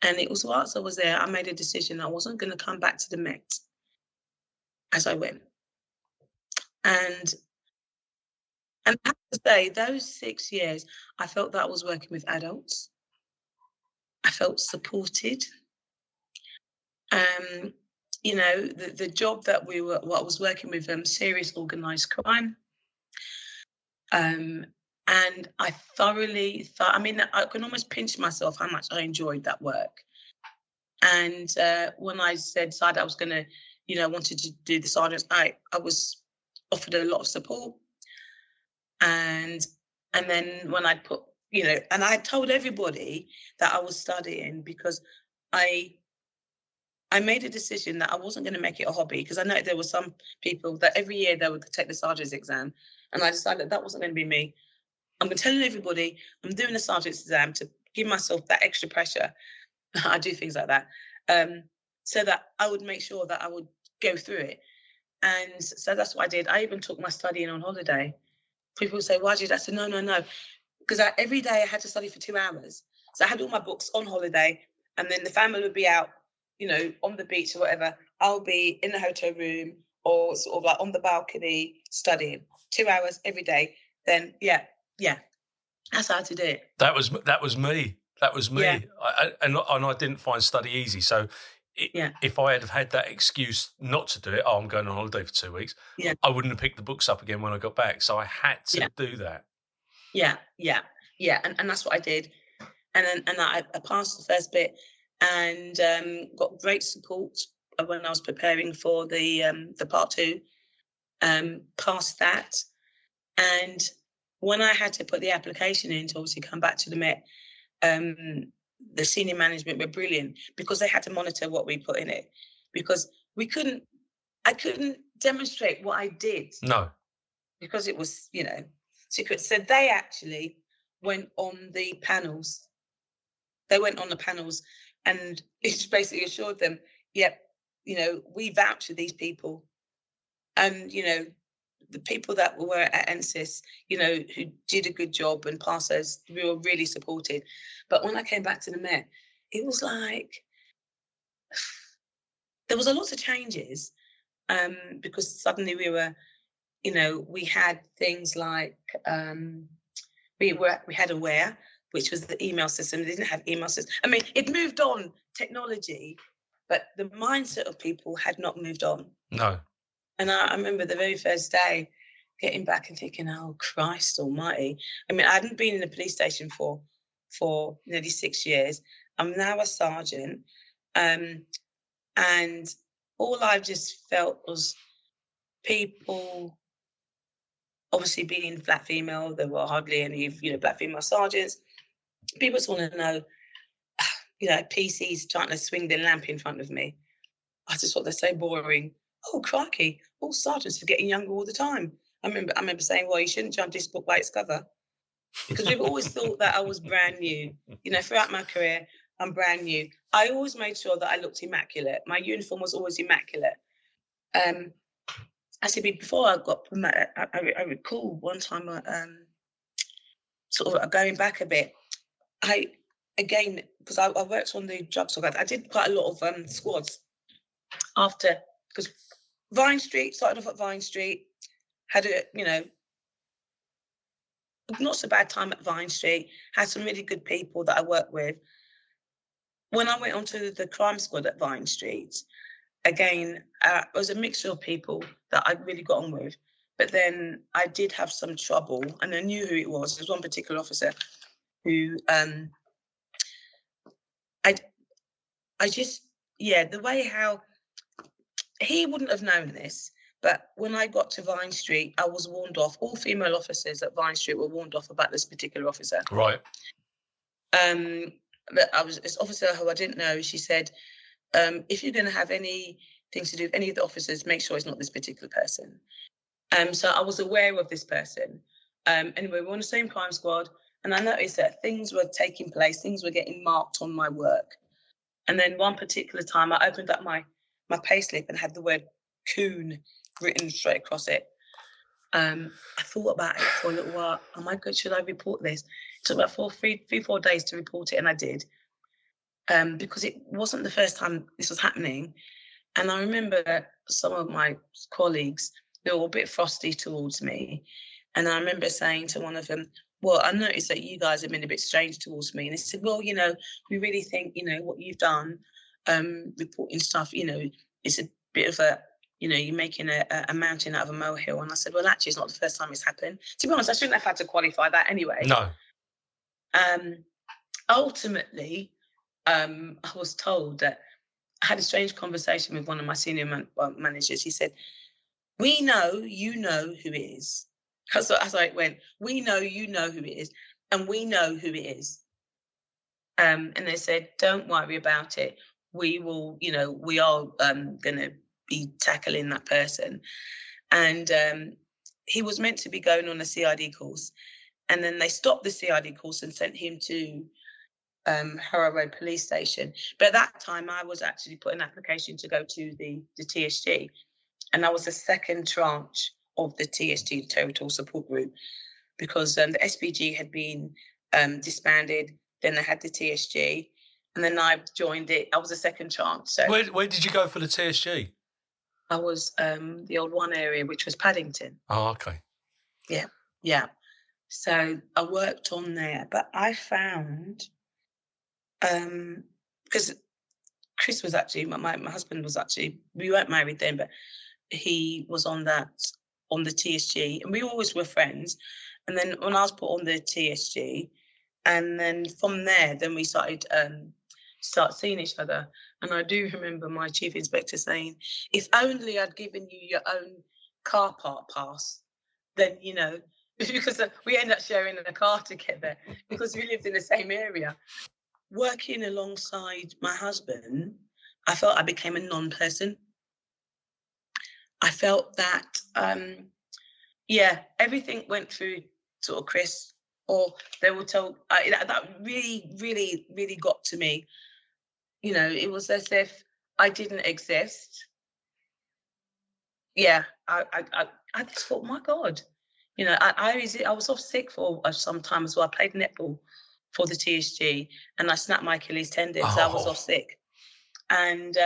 And it was whilst I was there, I made a decision I wasn't going to come back to the Met as I went. And And I have to say, those 6 years, I felt that I was working with adults. I felt supported. The job that I was working with, serious organised crime. And I thoroughly I can almost pinch myself how much I enjoyed that work. And when I decided I was going to, wanted to do the sergeants, I was offered a lot of support. And then when I put, and I told everybody that I was studying, because I made a decision that I wasn't going to make it a hobby, because I know there were some people that every year they would take the sergeant's exam. And I decided that wasn't going to be me. I'm going to tell everybody I'm doing a sergeant's exam to give myself that extra pressure. I do things like that, so that I would make sure that I would go through it. And so that's what I did. I even took my studying on holiday. People say, why did you do that? I said, no. Because every day I had to study for 2 hours. So I had all my books on holiday, and then the family would be out, on the beach or whatever. I'll be in the hotel room or sort of like on the balcony studying 2 hours every day. Then, yeah, that's how to do it. That was me. That was me. Yeah. I didn't find study easy. So if I had that excuse not to do it, I'm going on holiday for 2 weeks, I wouldn't have picked the books up again when I got back. So I had to do that. Yeah. And that's what I did. And I passed the first bit, and got great support when I was preparing for the part 2. Passed that. And when I had to put the application in to obviously come back to the Met, the senior management were brilliant, because they had to monitor what we put in it, because I couldn't demonstrate what I did. No. Because it was, secret. So they actually went on the panels. And it basically assured them, we vouch for these people. And, the people that were at NSIS, who did a good job and passed us, we were really supported. But when I came back to the Met, it was like, there was a lot of changes, because suddenly we were, we had things like, we had Aware, which was the email system. They didn't have email system. I mean, it moved on, technology, but the mindset of people had not moved on. No. And I remember the very first day getting back and thinking, oh, Christ almighty. I mean, I hadn't been in the police station for nearly 6 years. I'm now a sergeant. And all I've just felt was people, obviously being black female, there were hardly any, black female sergeants. People just want to know, PCs trying to swing their lamp in front of me. I just thought they're so boring. Oh, crikey, all sergeants are getting younger all the time. I remember saying, well, you shouldn't judge this book by its cover. Because we've always thought that I was brand new. Throughout my career, I'm brand new. I always made sure that I looked immaculate. My uniform was always immaculate. Actually, before I got promoted, I recall one time, sort of going back a bit, because I worked on the drug squad, I did quite a lot of squads after, because started off at Vine Street, had not so bad time at Vine Street, had some really good people that I worked with. When I went onto the crime squad at Vine Street, again, it was a mixture of people that I really got on with. But then I did have some trouble, and I knew who it was. There was one particular officer who, the way how, he wouldn't have known this, but when I got to Vine Street, I was warned off. All female officers at Vine Street were warned off about this particular officer. Right. But this officer who I didn't know, she said, if you're going to have anything to do with any of the officers, make sure it's not this particular person. So I was aware of this person. Anyway, we were on the same crime squad, and I noticed that things were taking place, things were getting marked on my work. And then one particular time, I opened up my payslip and had the word coon written straight across it. I thought about it for a little while. Oh my God, should I report this? It took about 4 days to report it, and I did. Because it wasn't the first time this was happening. And I remember some of my colleagues, they were a bit frosty towards me. And I remember saying to one of them, well, I noticed that you guys have been a bit strange towards me. And they said, well, we really think, what you've done, reporting stuff, it's a bit of a, you're making a mountain out of a molehill. And I said, well, actually, it's not the first time it's happened. To be honest, I shouldn't have had to qualify that anyway. No. Ultimately, I was told that I had a strange conversation with one of my senior managers. He said, we know you know who it is. As I went, we know you know who it is, and we know who it is. And they said, don't worry about it. We will, we are going to be tackling that person. And he was meant to be going on a CID course. And then they stopped the CID course and sent him to Harrow Road Police Station. But at that time, I was actually put an application to go to the TSG. And I was the second tranche of the TSG, the Territorial Support Group, because the SPG had been disbanded. Then they had the TSG. And then I joined it. I was the second tranche. So Where did you go for the TSG? I was the old one area, which was Paddington. Oh, okay. Yeah. So I worked on there, but I found, because Chris was actually, my husband was actually, we weren't married then, but he was on the TSG, and we always were friends. And then when I was put on the TSG, and then from there, then we started seeing each other. And I do remember my chief inspector saying, if only I'd given you your own car park pass, then, because we ended up sharing a car together because we lived in the same area. Working alongside my husband, I felt I became a non-person. I felt that, everything went through sort of Chris, or they were told, that really, really, really got to me. It was as if I didn't exist. Yeah, I just thought, my God. I was off sick for some time as well. I played netball for the TSG, and I snapped my Achilles tendon, so I was off sick. And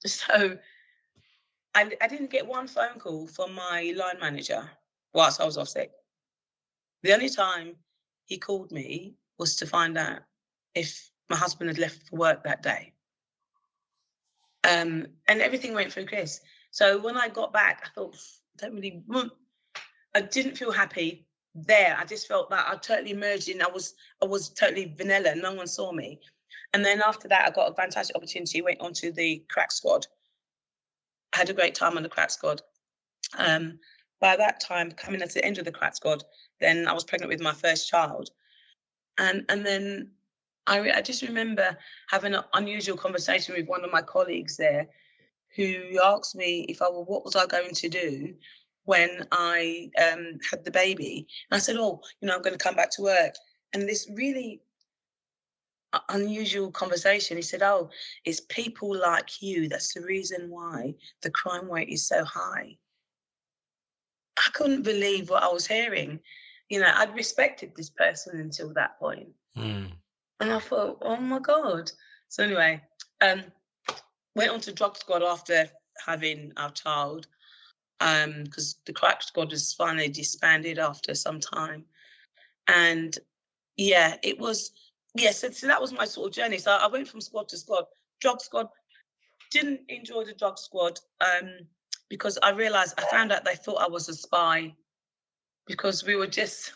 so I didn't get one phone call from my line manager whilst I was off sick. The only time he called me was to find out if my husband had left for work that day. And everything went through Chris. So when I got back, I thought, I didn't feel happy there. I just felt that I totally merged in. I was totally vanilla. No one saw me. And then after that, I got a fantastic opportunity. Went on to the crack squad. I had a great time on the crack squad. By that time, coming at the end of the crack squad, then I was pregnant with my first child. And then I just remember having an unusual conversation with one of my colleagues there, who asked me what was I going to do when I had the baby. And I said, I'm going to come back to work. And this really unusual conversation, he said, it's people like you. That's the reason why the crime rate is so high. I couldn't believe what I was hearing. I'd respected this person until that point. Mm. And I thought, oh my God. So anyway, went on to drug squad after having our child, because the crack squad was finally disbanded after some time. And it was, so that was my sort of journey. So I went from squad to squad. Drug squad, didn't enjoy the drug squad, because I found out they thought I was a spy, because we were just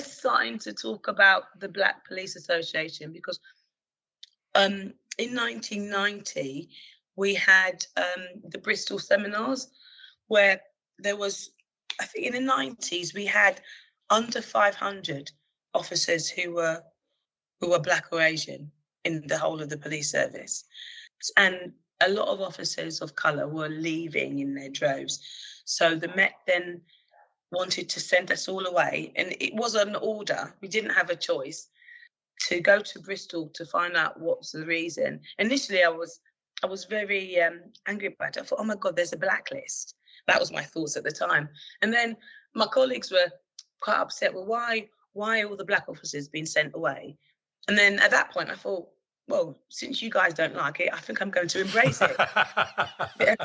starting to talk about the Black Police Association, because in 1990 we had the Bristol seminars, where there was, I think in the 90s we had under 500 officers who were Black or Asian in the whole of the police service, and a lot of officers of colour were leaving in their droves. So the Met then wanted to send us all away, and it was an order. We didn't have a choice to go to Bristol to find out what's the reason. Initially, I was very angry about it. I thought, oh my God, there's a blacklist. That was my thoughts at the time. And then my colleagues were quite upset. Well, why all the Black officers being sent away? And then at that point, I thought, well, since you guys don't like it, I think I'm going to embrace it. Yeah.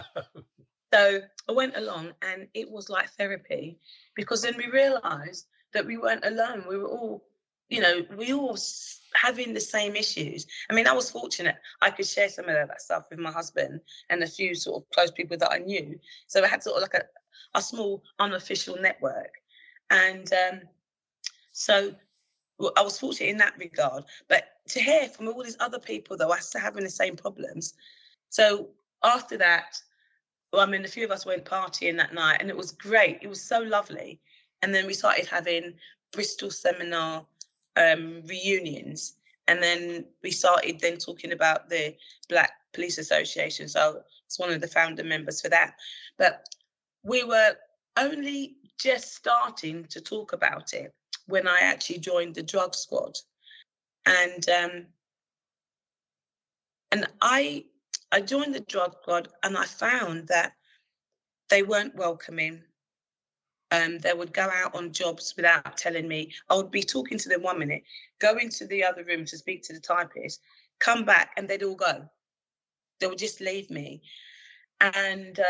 So I went along, and it was like therapy, because then we realised that we weren't alone. We were all, we all having the same issues. I mean, I was fortunate. I could share some of that stuff with my husband and a few sort of close people that I knew. So I had sort of like a small unofficial network. And so I was fortunate in that regard. But to hear from all these other people that were having the same problems. So after that, well, I mean, a few of us went partying that night, and it was great. It was so lovely. And then we started having Bristol seminar reunions. And then we started then talking about the Black Police Association. So I was one of the founder members for that. But we were only just starting to talk about it when I actually joined the drug squad. And I joined the drug squad, and I found that they weren't welcoming. They would go out on jobs without telling me. I would be talking to them 1 minute, go into the other room to speak to the typist, come back, and they'd all go. They would just leave me. And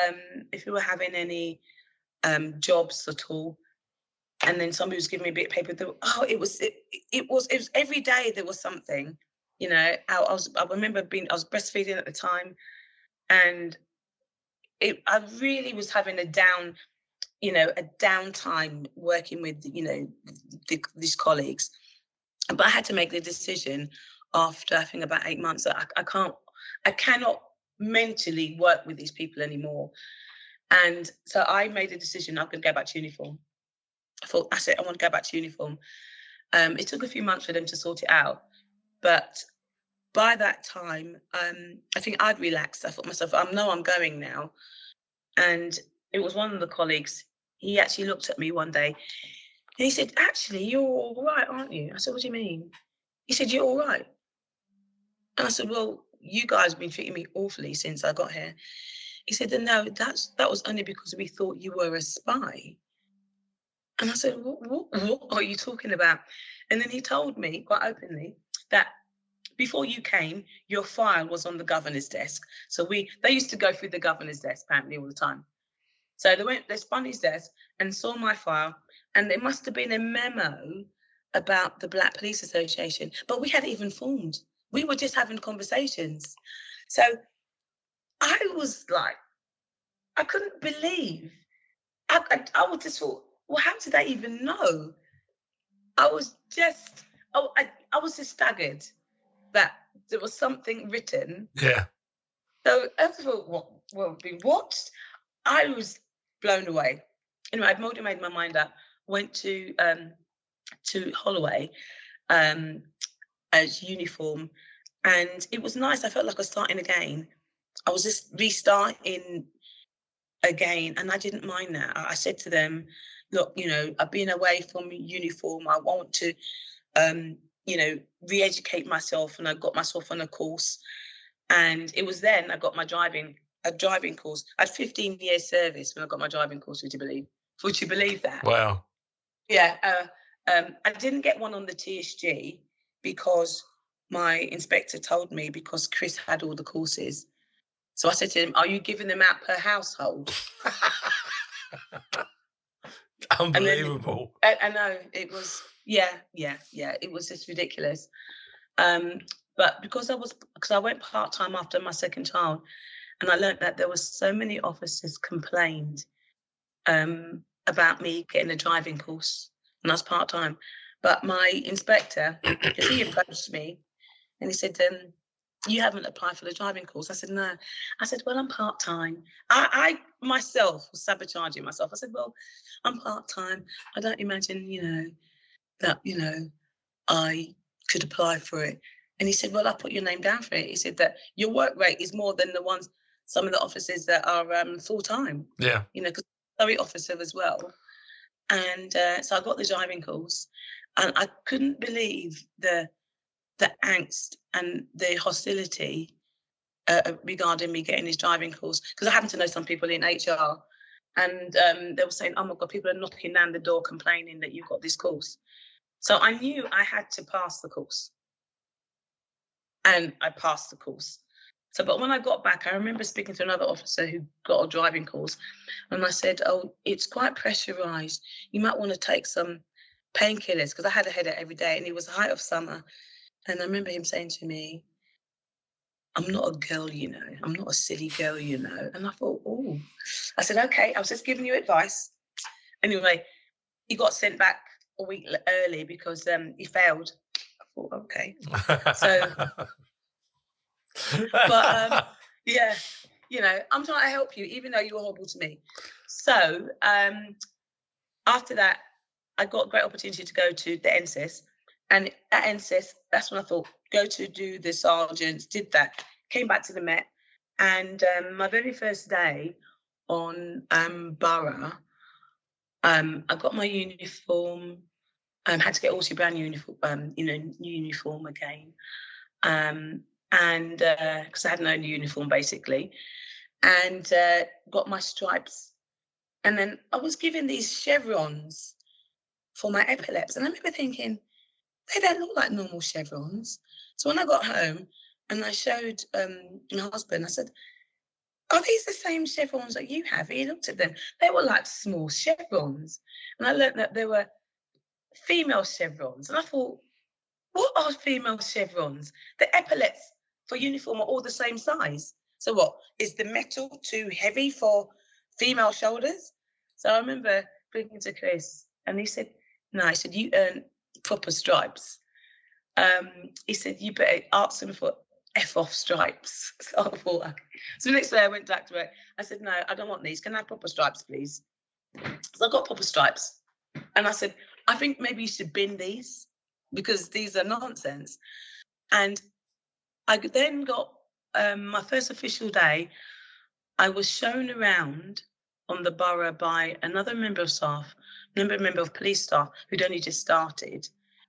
if we were having any jobs at all, and then somebody was giving me a bit of paper, it was every day there was something. I remember I was breastfeeding at the time, and I really was having a downtime working with, these colleagues. But I had to make the decision after, I think, about 8 months that I cannot mentally work with these people anymore. And so I made a decision, I'm going to go back to uniform. I thought, that's it, I want to go back to uniform. It took a few months for them to sort it out. But by that time, I think I'd relaxed. I thought to myself, I know I'm going now. And it was one of the colleagues, he actually looked at me one day and he said, actually, you're all right, aren't you? I said, what do you mean? He said, you're all right. And I said, well, you guys have been treating me awfully since I got here. He said, no, that was only because we thought you were a spy. And I said, what are you talking about? And then he told me quite openly that before you came, your file was on the governor's desk. So they used to go through the governor's desk apparently all the time. So they spun his desk and saw my file, and there must have been a memo about the Black Police Association, but we hadn't even formed. We were just having conversations. So I was like, I couldn't believe. I was just thought, well, how did they even know? I was just staggered that there was something written. Yeah. So I thought, what being watched? I was blown away. Anyway, I'd already made my mind up. Went to Holloway as uniform, and it was nice. I felt like I was starting again. I was just restarting again, and I didn't mind that. I said to them, look, I've been away from uniform. I want to, re-educate myself, and I got myself on a course. And it was then I got my driving course. I had 15 years service when I got my driving course, would you believe? Would you believe that? Wow. Yeah. I didn't get one on the TSG because my inspector told me, because Chris had all the courses. So I said to him, are you giving them out per household? Unbelievable. I know, it was, yeah, it was just ridiculous. But because I went part-time after my second child, and I learned that there were so many officers complained about me getting a driving course, and I was part-time. But my inspector, because he approached me, and he said, you haven't applied for the driving course. I said, no. I said, well, I'm part-time. I myself was sabotaging myself. I said, well, I'm part-time. I don't imagine, that, I could apply for it. And he said, well, I put your name down for it. He said that your work rate is more than some of the officers that are full-time. Yeah. Because I'm a officer as well. And so I got the driving course, and I couldn't believe the angst and the hostility regarding me getting this driving course, because I happen to know some people in HR, and they were saying, oh my God, people are knocking down the door complaining that you've got this course. So I knew I had to pass the course, and I passed the course. So, but when I got back, I remember speaking to another officer who got a driving course, and I said, "Oh, it's quite pressurised. You might want to take some painkillers," because I had a headache every day, and it was the height of summer. And I remember him saying to me, "I'm not a girl, you know. I'm not a silly girl, you know." And I thought, "Oh," I said, "Okay, I was just giving you advice." Anyway, he got sent back a week early because he failed. I thought, okay, so. But yeah, you know, I'm trying to help you, even though you were horrible to me. So after that, I got a great opportunity to go to the NSIS. And at NSIS, that's when I thought, go to do the sergeants, did that, came back to the Met. And my very first day on borough, I got my uniform, had to get also brand new uniform, uniform again. And because I had no uniform basically, and got my stripes. And then I was given these chevrons for my epaulets. And I remember thinking, they don't look like normal chevrons. So when I got home and I showed my husband, I said, "Are these the same chevrons that you have?" He looked at them. They were like small chevrons. And I learned that they were female chevrons. And I thought, what are female chevrons? The epaulets for uniform are all the same size. So what, is the metal too heavy for female shoulders? So I remember speaking to Chris and he said, "No," he said, "you earn proper stripes." He said, "You better ask them for F off stripes." So I thought, okay. So the next day I went back to work. I said, "No, I don't want these. Can I have proper stripes, please?" So I got proper stripes. And I said, "I think maybe you should bin these because these are nonsense." And I then got my first official day. I was shown around on the borough by another member of staff, member of police staff who'd only just started,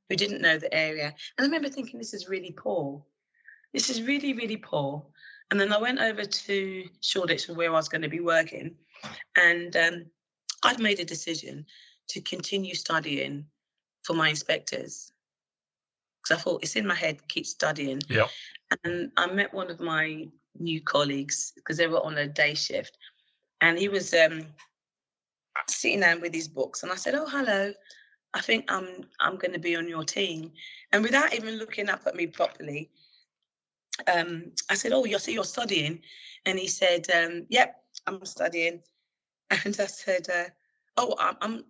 who didn't know the area. And I remember thinking, this is really poor. This is really, really poor. And then I went over to Shoreditch, where I was going to be working. And I'd made a decision to continue studying for my inspectors. Because I thought, it's in my head, keep studying. Yeah. And I met one of my new colleagues because they were on a day shift. And he was sitting down with his books. And I said, "Oh, hello. I think I'm going to be on your team." And without even looking up at me properly, I said, "Oh, you're studying?" And he said, "Yep, I'm studying." And I said, "Oh,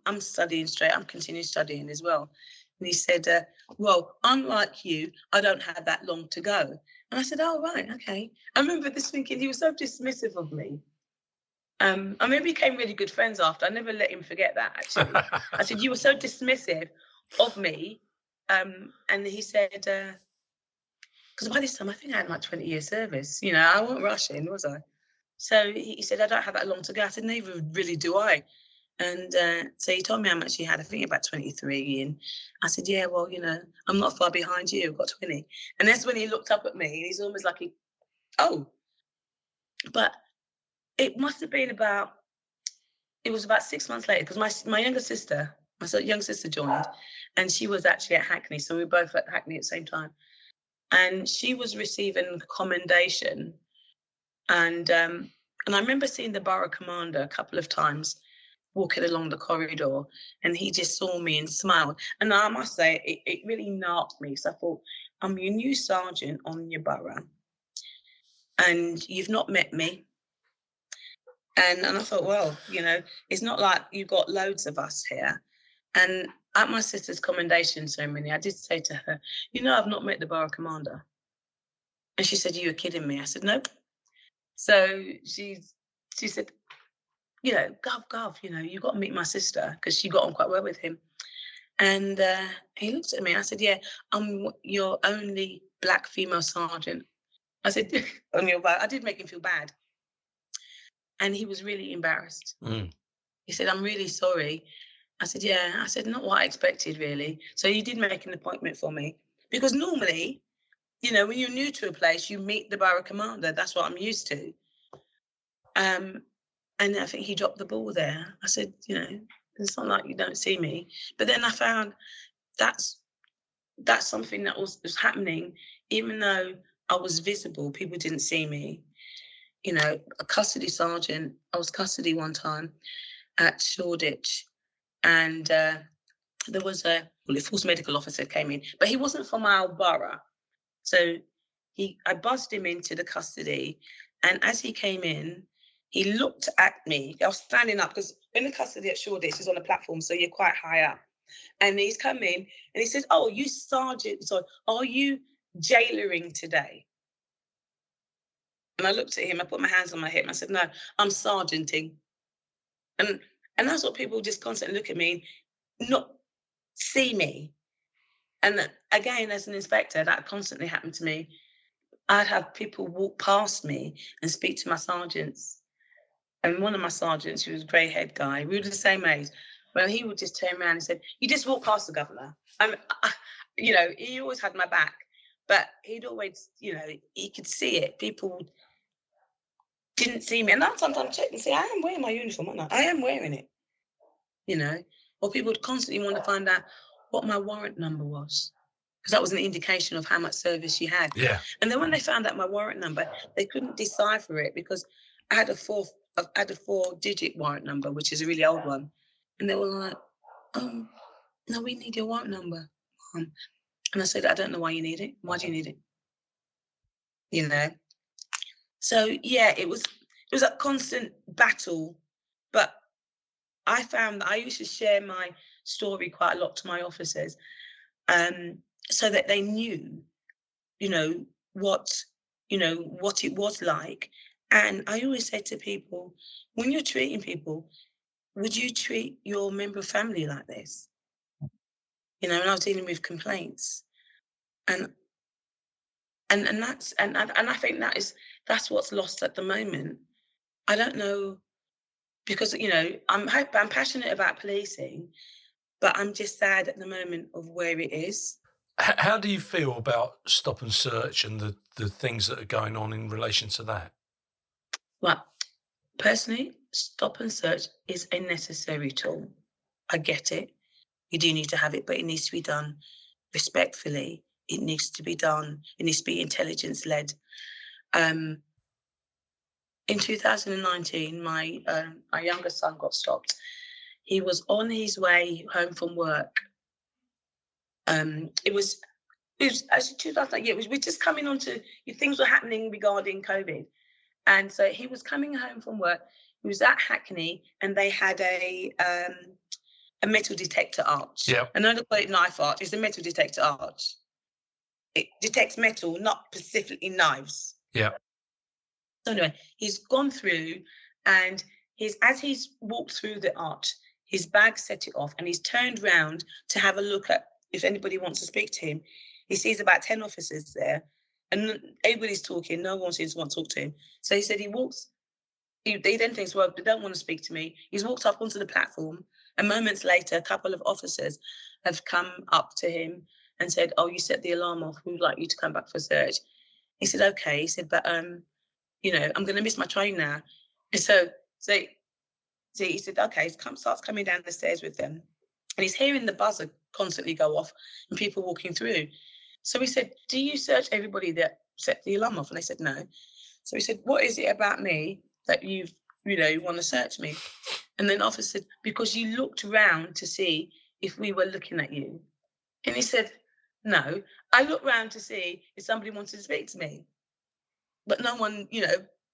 I'm studying straight. I'm continuing studying as well." And he said, "Well, unlike you, I don't have that long to go." And I said, "Oh, right, okay." I remember this thinking, he was so dismissive of me. I mean, we became really good friends after. I never let him forget that, actually. I said, "You were so dismissive of me." And he said, because by this time, I think I had like 20 years service. You know, I wasn't rushing, was I? So he said, "I don't have that long to go." I said, "Neither really do I." And so he told me how much he had. I think about 23. And I said, "Yeah, well, you know, I'm not far behind you. I've got 20. And that's when he looked up at me and he's almost like, oh. But it must have been it was about 6 months later because my younger sister, joined and she was actually at Hackney. So we were both at Hackney at the same time. And she was receiving commendation. And I remember seeing the borough commander a couple of times walking along the corridor, and he just saw me and smiled. And I must say, it really knocked me. So I thought, I'm your new sergeant on your borough, and you've not met me. And I thought, well, you know, it's not like you've got loads of us here. And at my sister's commendation ceremony, I did say to her, "You know, I've not met the borough commander." And she said, "You were kidding me." I said, "Nope." So she said, "You know, Gov, you know, you've got to meet my sister," because she got on quite well with him. And he looked at me. I said, "Yeah, I'm your only black female sergeant." I said, I did make him feel bad. And he was really embarrassed. He said, "I'm really sorry." I said, "Yeah." I said, "Not what I expected, really." So he did make an appointment for me. Because normally, you know, when you're new to a place, you meet the borough commander. That's what I'm used to. And I think he dropped the ball there. I said, "You know, it's not like you don't see me." But then I found that's something that was happening, even though I was visible. People didn't see me. You know, a custody sergeant, I was custody one time at Shoreditch, and there was a force medical officer came in, but he wasn't from our borough. So I buzzed him into the custody, and as he came in, he looked at me. I was standing up because in the custody at Shoreditch is on a platform, so you're quite high up. And he's come in and he says, "Oh, you sergeant, so are you jailering today?" And I looked at him, I put my hands on my hip, and I said, "No, I'm sergeanting." And that's what people just constantly look at me, not see me. And again, as an inspector, that constantly happened to me. I'd have people walk past me and speak to my sergeants. And one of my sergeants, who was a grey head guy, we were the same age, well, he would just turn around and say, "You just walk past the governor." You know, he always had my back, but he'd always, you know, he could see it. People didn't see me. And I sometimes check and say, I am wearing my uniform, aren't I? I am wearing it, you know. Or people would constantly want to find out what my warrant number was, because that was an indication of how much service you had. Yeah. And then when they found out my warrant number, they couldn't decipher it because I had a 4-digit warrant number, which is a really old one. And they were like, "No, we need your warrant number, Mom." And I said, "I don't know why you need it. Why do you need it?" You know? So yeah, it was a constant battle, but I found that I used to share my story quite a lot to my officers, so that they knew, you know, what it was like. And I always say to people, when you're treating people, would you treat your member of family like this? You know, and I was dealing with complaints, and I think that's what's lost at the moment. I don't know, because you know I'm passionate about policing, but I'm just sad at the moment of where it is. How do you feel about stop and search and the things that are going on in relation to that? Well, personally, stop and search is a necessary tool. I get it. You do need to have it, but it needs to be done respectfully. It needs to be done. It needs to be intelligence-led. In 2019, my younger son got stopped. He was on his way home from work. It was actually 2000. Yeah, we're just coming on to things were happening regarding COVID, and so he was coming home from work. He was at Hackney, and they had a metal detector arch. Yeah. I know they call it knife arch. It's a metal detector arch. It detects metal, not specifically knives. Yeah. So anyway, he's gone through, and as he's walked through the arch, his bag set it off, and he's turned round to have a look at if anybody wants to speak to him. He sees about 10 officers there, and everybody's talking. No one seems to want to talk to him. So he said he then thinks, well, they don't want to speak to me. He's walked up onto the platform, and moments later, a couple of officers have come up to him and said, "Oh, you set the alarm off. We would like you to come back for search." He said, "Okay." He said, "But you know, I'm going to miss my train now." And so he said, "Okay." He starts coming down the stairs with them, and he's hearing the buzzer constantly go off and people walking through. So he said, "Do you search everybody that set the alarm off?" And they said, "No." So he said, "What is it about me that you want to search me?" And then the officer said, "Because you looked round to see if we were looking at you." And he said, "No, I looked round to see if somebody wanted to speak to me. But no one,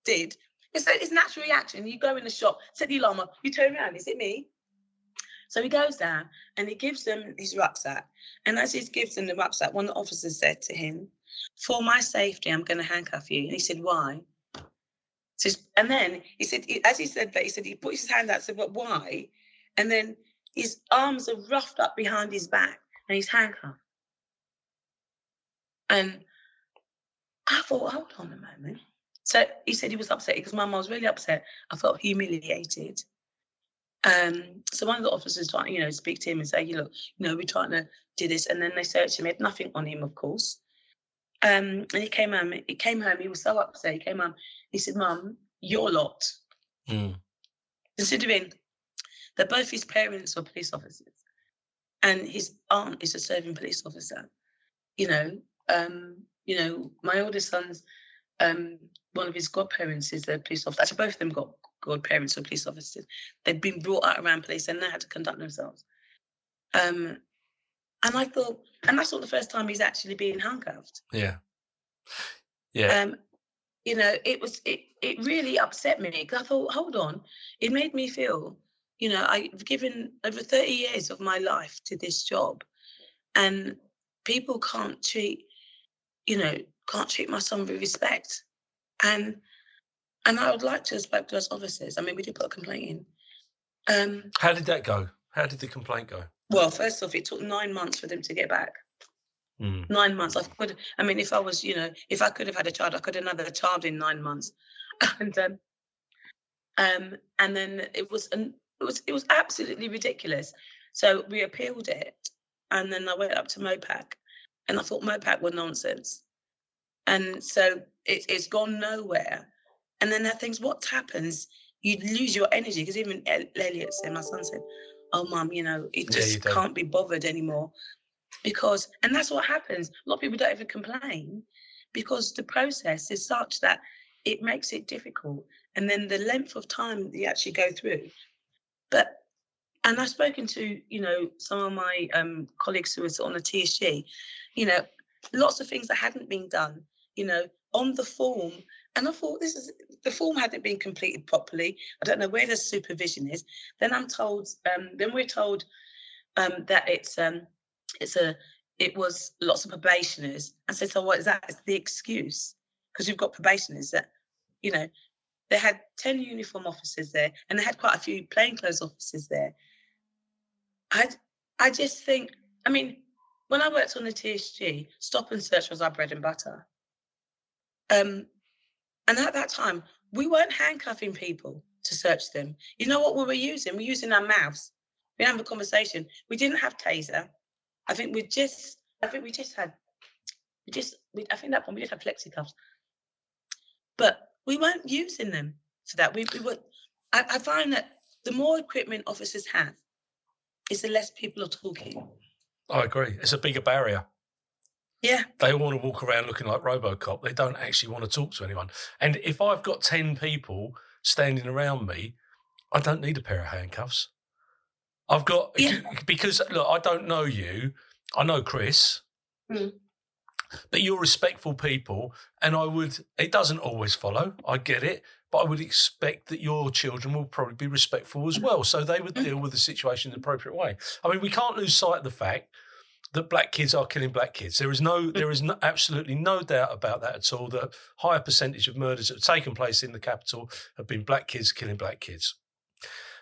did." It's natural reaction. You go in the shop, set the alarm off, you turn around, is it me? So he goes down and he gives them his rucksack. And as he gives them the rucksack, one of the officers said to him, "For my safety, I'm going to handcuff you." And he said, "Why?" And then he said, as he said that, he said, he put his hand out and said, "But why?" And then his arms are roughed up behind his back and he's handcuffed. And I thought, hold on a moment. So he said he was upset because Mum, I was really upset. I felt humiliated. So one of the officers tried, speak to him and say, "Look, we're trying to do this." And then they searched him. He had nothing on him, of course. And he came home. He was so upset. He came home. He said, "Mum, your lot." Considering that both his parents were police officers and his aunt is a serving police officer, my oldest son's, one of his godparents is a police officer. Actually, both of them got godparents or police officers. They'd been brought out around police and they had to conduct themselves. And I thought, and that's not the first time he's actually been handcuffed. Yeah. Yeah. It really upset me because I thought, hold on, it made me feel, I've given over 30 years of my life to this job, and people can't treat my son with respect. And I would like to have spoke to those officers. I mean, we did put a complaint in. How did that go? How did the complaint go? Well, first off, it took 9 months for them to get back. 9 months. If I was, if I could have had a child, I could have had a child in 9 months. And then it was absolutely ridiculous. So we appealed it, and then I went up to MOPAC, and I thought MOPAC were nonsense. And so it's gone nowhere. And then that things, what happens? You lose your energy, because even Elliot said, my son said, "Oh, Mum, it just can't be bothered anymore." And that's what happens. A lot of people don't even complain because the process is such that it makes it difficult. And then the length of time that you actually go through. And I've spoken to, some of my colleagues who was on the TSG, lots of things that hadn't been done, on the form. And I thought the form hadn't been completed properly. I don't know where the supervision is. Then we're told that it was lots of probationers. I said, so what is that? It's the excuse, because we've got probationers that, they had 10 uniform officers there, and they had quite a few plainclothes officers there. I just think, when I worked on the TSG, stop and search was our bread and butter. And at that time, we weren't handcuffing people to search them. You know what we were using? We're using our mouths. We have a conversation. We didn't have taser. I think we just had flexi cuffs. But we weren't using them for that. I find that the more equipment officers have, is the less people are talking. I agree. It's a bigger barrier. Yeah. They all want to walk around looking like RoboCop. They don't actually want to talk to anyone. And if I've got 10 people standing around me, I don't need a pair of handcuffs. Because, look, I don't know you. I know Chris. But you're respectful people, and it doesn't always follow, I get it, but I would expect that your children will probably be respectful as well. So they would deal with the situation in the appropriate way. We can't lose sight of the fact that black kids are killing black kids. There is absolutely no doubt about that at all. The higher percentage of murders that have taken place in the capital have been black kids killing black kids.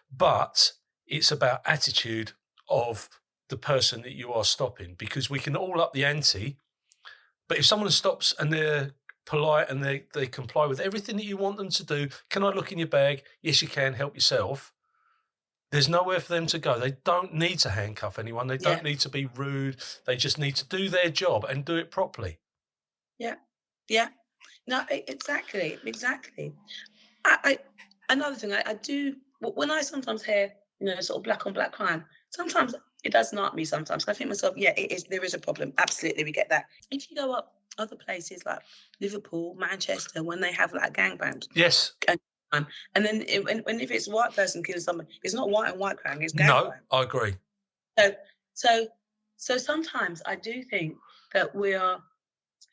But it's about attitude of the person that you are stopping, because we can all up the ante, but if someone stops and they're polite and they comply with everything that you want them to do, can I look in your bag? Yes, you can. Help yourself. There's nowhere for them to go. They don't need to handcuff anyone. They don't need to be rude. They just need to do their job and do it properly. Yeah. No, exactly. Another thing I do, when I sometimes hear, sort of black on black crime, sometimes it does knock me sometimes. I think to myself, there is a problem. Absolutely, we get that. If you go up other places like Liverpool, Manchester, when they have like gangbangs. Yes. And then if it's a white person killing someone, it's not white and white crime, it's gangbang. No, I agree. So sometimes I do think that we are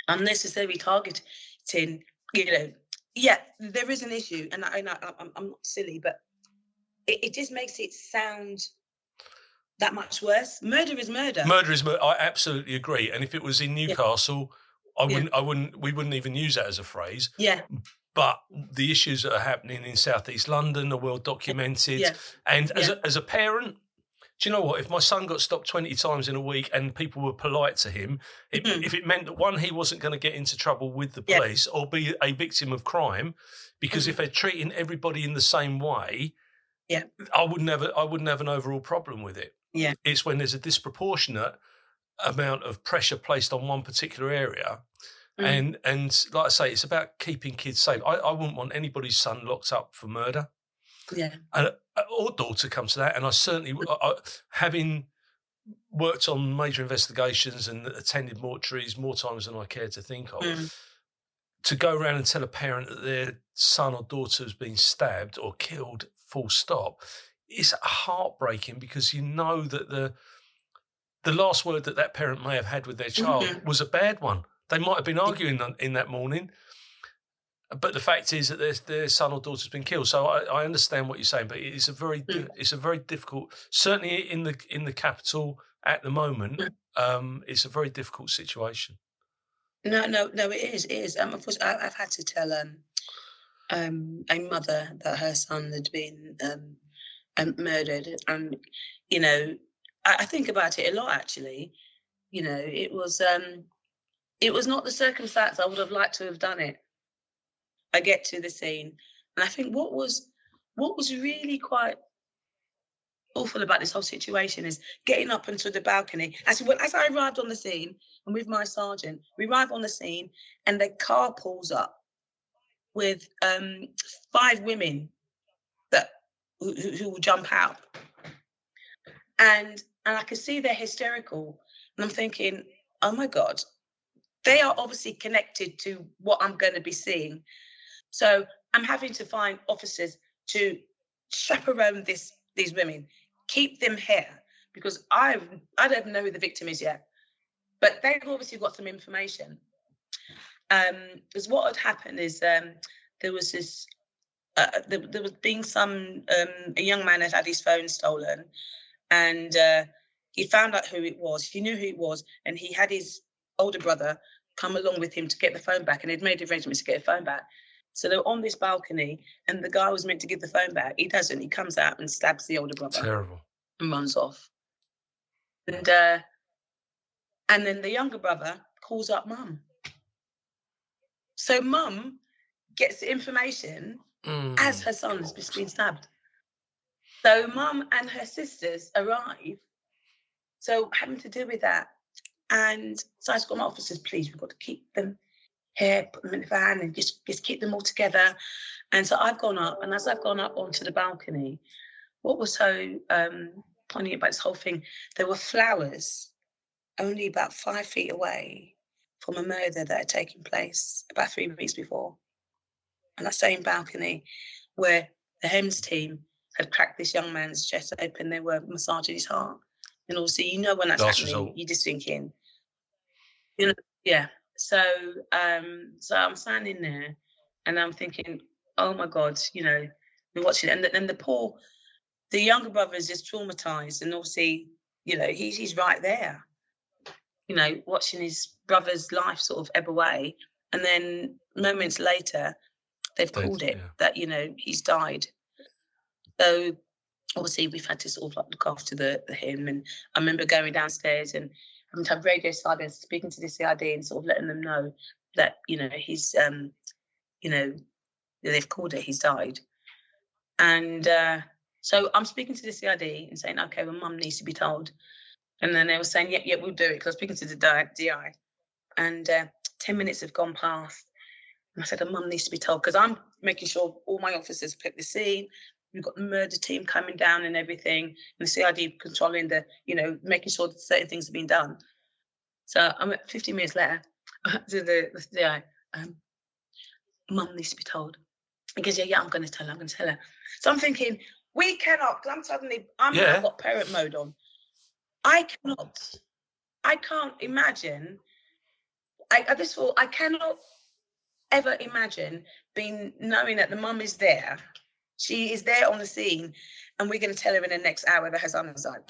unnecessarily targeting, there is an issue, and I'm not silly, but it just makes it sound that much worse. Murder is murder. Murder is murder. I absolutely agree. And if it was in Newcastle, we wouldn't even use that as a phrase. Yeah. But the issues that are happening in Southeast London are well documented. Yeah. And as a parent, do you know what? If my son got stopped 20 times in a week and people were polite to him, if it meant that, one, he wasn't going to get into trouble with the police or be a victim of crime, because if they're treating everybody in the same way, I wouldn't have an overall problem with it. Yeah. It's when there's a disproportionate amount of pressure placed on one particular area. And like I say, it's about keeping kids safe. I wouldn't want anybody's son locked up for murder. Yeah. Or daughter comes to that. And I certainly, having worked on major investigations and attended mortuaries more times than I care to think of. To go around and tell a parent that their son or daughter has been stabbed or killed, full stop, is heartbreaking, because you know that the last word that parent may have had with their child was a bad one. They might have been arguing in that morning, but the fact is that their son or daughter's been killed. So I understand what you're saying, but it's a very difficult. Certainly in the capital at the moment, it's a very difficult situation. No, it is. Of course, I've had to tell a mother that her son had been murdered, and you know, I think about it a lot. Actually, you know, it was not the circumstance I would have liked to have done it. I get to the scene, and I think what was really quite awful about this whole situation is getting up onto the balcony. As I arrived on the scene, and with my sergeant, we arrive on the scene, and the car pulls up with 5 women who will jump out, and I could see they're hysterical, and I'm thinking, oh my God, they are obviously connected to what I'm going to be seeing. So I'm having to find officers to chaperone these women, keep them here, because I don't know who the victim is yet, but they've obviously got some information. Because what had happened is there was this, there was being a young man had his phone stolen, and he found out who it was. He knew who it was, and he had his older brother come along with him to get the phone back, and they'd made arrangements to get the phone back. So they were on this balcony, and the guy was meant to give the phone back. He doesn't. He comes out and stabs the older brother. Terrible. And runs off. And then the younger brother calls up mum. So mum gets the information as her son has just been stabbed. So mum and her sisters arrive. So having to deal with that. And so I just got my officers, please, we've got to keep them here, put them in the van, and just keep them all together. And so I've gone up, and as I've gone up onto the balcony, what was so funny about this whole thing, there were flowers only about 5 feet away from a murder that had taken place about 3 weeks before. And that same balcony where the HEMS team had cracked this young man's chest open, they were massaging his heart. And obviously, you know when that's happening, you're just thinking, you know, yeah. So I'm standing there, and I'm thinking, oh my God, you know, we're watching it. And then the younger brother is just traumatized, and obviously, you know, he's right there, you know, watching his brother's life sort of ebb away. And then moments later, they've called it that, you know, he's died. So obviously we've had to sort of like look after him. And I remember going downstairs and having to have radio silence, speaking to the CID and sort of letting them know that, you know, he's, you know, they've called it, he's died. And so I'm speaking to the CID and saying, okay, well, mum needs to be told. And then they were saying, yeah, we'll do it, because I was speaking to the DI. And 10 minutes have gone past. And I said, mum needs to be told, because I'm making sure all my officers pick the scene. We've got the murder team coming down and everything, and the CID controlling you know, making sure that certain things have been done. So I'm at 15 minutes later to the DI, mum needs to be told. He goes, yeah, I'm going to tell her. So I'm thinking, we cannot, because I've got parent mode on. I can't imagine, I cannot ever imagine knowing that the mum is there. She is there on the scene, and we're going to tell her in the next hour that her son has died.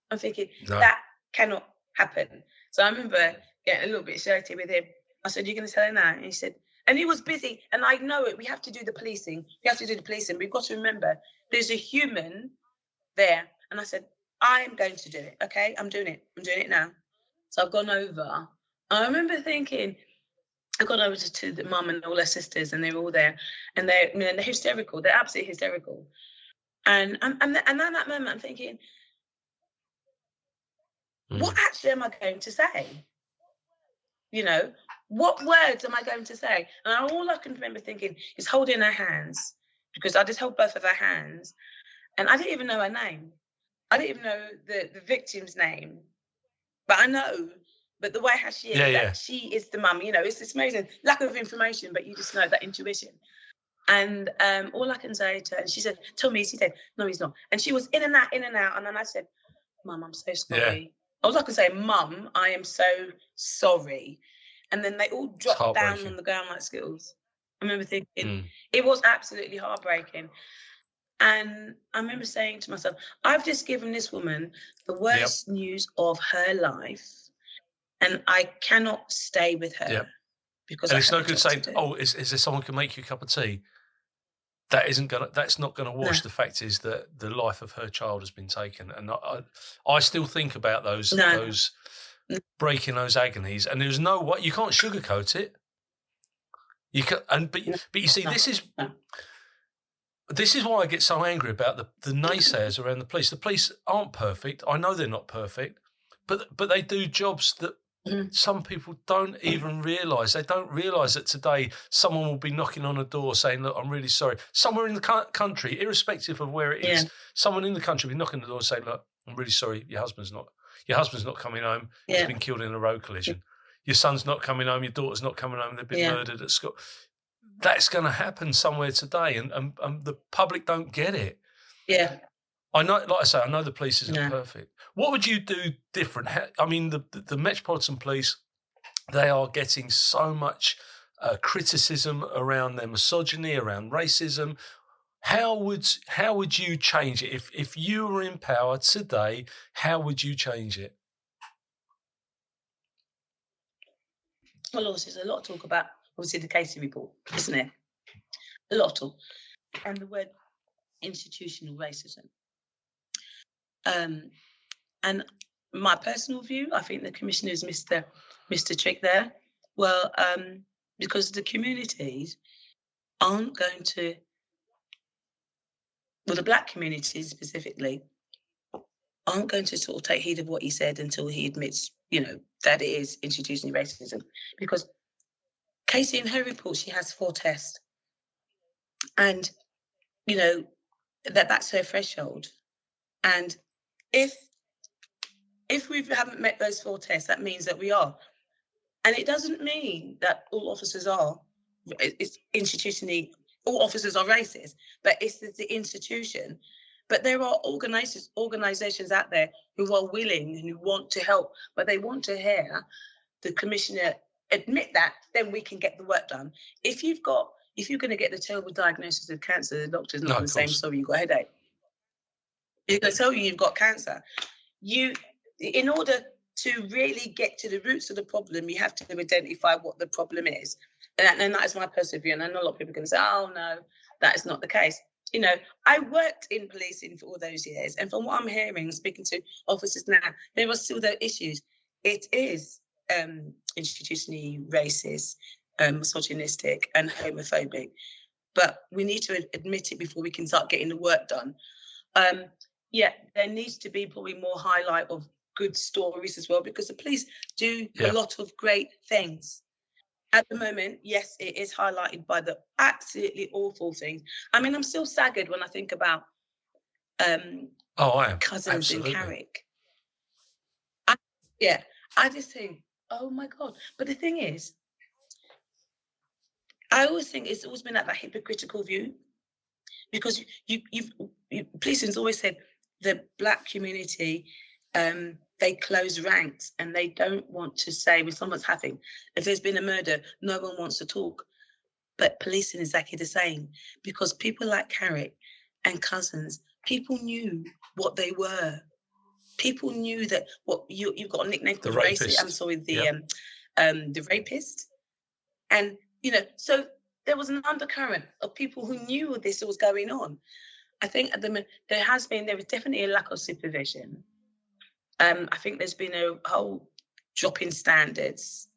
I'm thinking, that cannot happen. So I remember getting a little bit shirty with him. I said, you're going to tell her now? And he said, and he was busy, and I know it, we have to do the policing. We've got to remember, there's a human there. And I said, I'm going to do it, okay? I'm doing it now. So I've gone over. I remember thinking, I got over to the mum and all her sisters, and they were all there, and they're hysterical. They're absolutely hysterical. And then at that moment, I'm thinking, what actually am I going to say? You know, what words am I going to say? And all I can remember thinking is holding her hands, because I just held both of her hands, and I didn't even know her name. I didn't even know the victim's name, but I know. But the way how she is, that she is the mum, it's amazing. Lack of information, but you just know that intuition. And all I can say to her, and she said, Tommy, is he dead? No, he's not. And she was in and out. And then I said, Mum, I'm so sorry. Yeah. All I can say, Mum, I am so sorry. And then they all dropped down on the ground like Skittles. I remember thinking, it was absolutely heartbreaking. And I remember saying to myself, I've just given this woman the worst news of her life, and I cannot stay with her because and it's no good saying, "Oh, is there someone who can make you a cup of tea?" That's not gonna wash the fact is that the life of her child has been taken, and I still think about those breaking those agonies, and there's no way you can't sugarcoat it. You can, but you see, this is why I get so angry about the naysayers around the police. The police aren't perfect. I know they're not perfect, but they do jobs that some people don't even realise. They don't realise that today someone will be knocking on a door saying, "Look, I'm really sorry." Somewhere in the country, irrespective of where it is, someone in the country will be knocking on the door saying, "Look, I'm really sorry. Your husband's not coming home. He's been killed in a road collision. Your son's not coming home. Your daughter's not coming home. They've been murdered at school." That's going to happen somewhere today, and the public don't get it. Yeah. I know, like I say, I know the police isn't perfect. What would you do different? I mean, the Metropolitan Police, they are getting so much criticism around their misogyny, around racism. How would you change it if you were in power today? How would you change it? Well, also, there's a lot of talk about obviously the Casey report, isn't it? A lot of talk, and the word institutional racism. And my personal view, I think the commissioners missed the trick there. Well, because the communities aren't going to, well, the black communities specifically, aren't going to sort of take heed of what he said until he admits, that it is institutional racism. Because Casey, in her report, she has 4 tests. And, that's her threshold. And if we haven't met those 4 tests, that means that we are. And it doesn't mean that all officers are. It's institutionally, all officers are racist, but it's the institution. But there are organisations out there who are willing and who want to help, but they want to hear the commissioner admit that, then we can get the work done. If you're going to get the terrible diagnosis of cancer, the doctor's not going to say, "Sorry, you've got a headache." They're going to tell you you've got cancer. In order to really get to the roots of the problem, you have to identify what the problem is. And that is my personal view. And I know a lot of people are going to say, "Oh, no, that is not the case." I worked in policing for all those years. And from what I'm hearing, speaking to officers now, there are still those issues. It is institutionally racist, misogynistic and homophobic. But we need to admit it before we can start getting the work done. There needs to be probably more highlight of good stories as well, because the police do a lot of great things. At the moment, yes, it is highlighted by the absolutely awful things. I mean, I'm still staggered when I think about I am. Cousins Absolutely. in Carrick. I just think, oh my God. But the thing is, I always think it's always been at that hypocritical view, because policing's always said the black community, they close ranks and they don't want to say when someone's having, if there's been a murder, no one wants to talk. But policing is exactly the same, because people like Carrick and Cousins, people knew what they were. People knew that what you've got a nickname called racist. I'm sorry, the rapist. And so there was an undercurrent of people who knew this was going on. I think at the moment there is definitely a lack of supervision. I think there's been a whole drop in standards.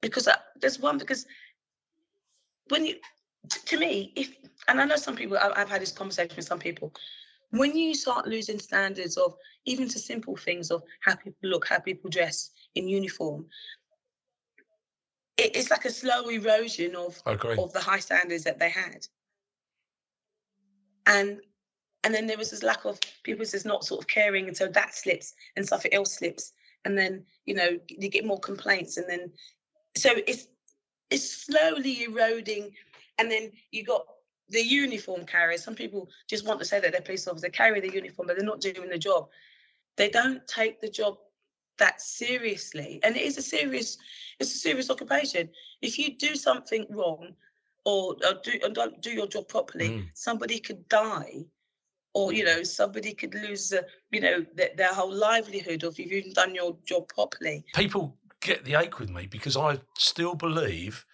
Because when to me, and I know some people, I've had this conversation with some people, when you start losing standards of even to simple things of how people look, how people dress in uniform, it's like a slow erosion of the high standards that they had. And And then there was this lack of people just not sort of caring, and so that slips and something else slips, and then you get more complaints, and then so it's slowly eroding, and then you got the uniform carriers. Some people just want to say that they're police officers, they carry the uniform, but they're not doing the job. They don't take the job that seriously, and it's a serious occupation. If you do something wrong or don't do your job properly, somebody could die, or somebody could lose their whole livelihood, or if you've even done your job properly. People get the ache with me because I still believe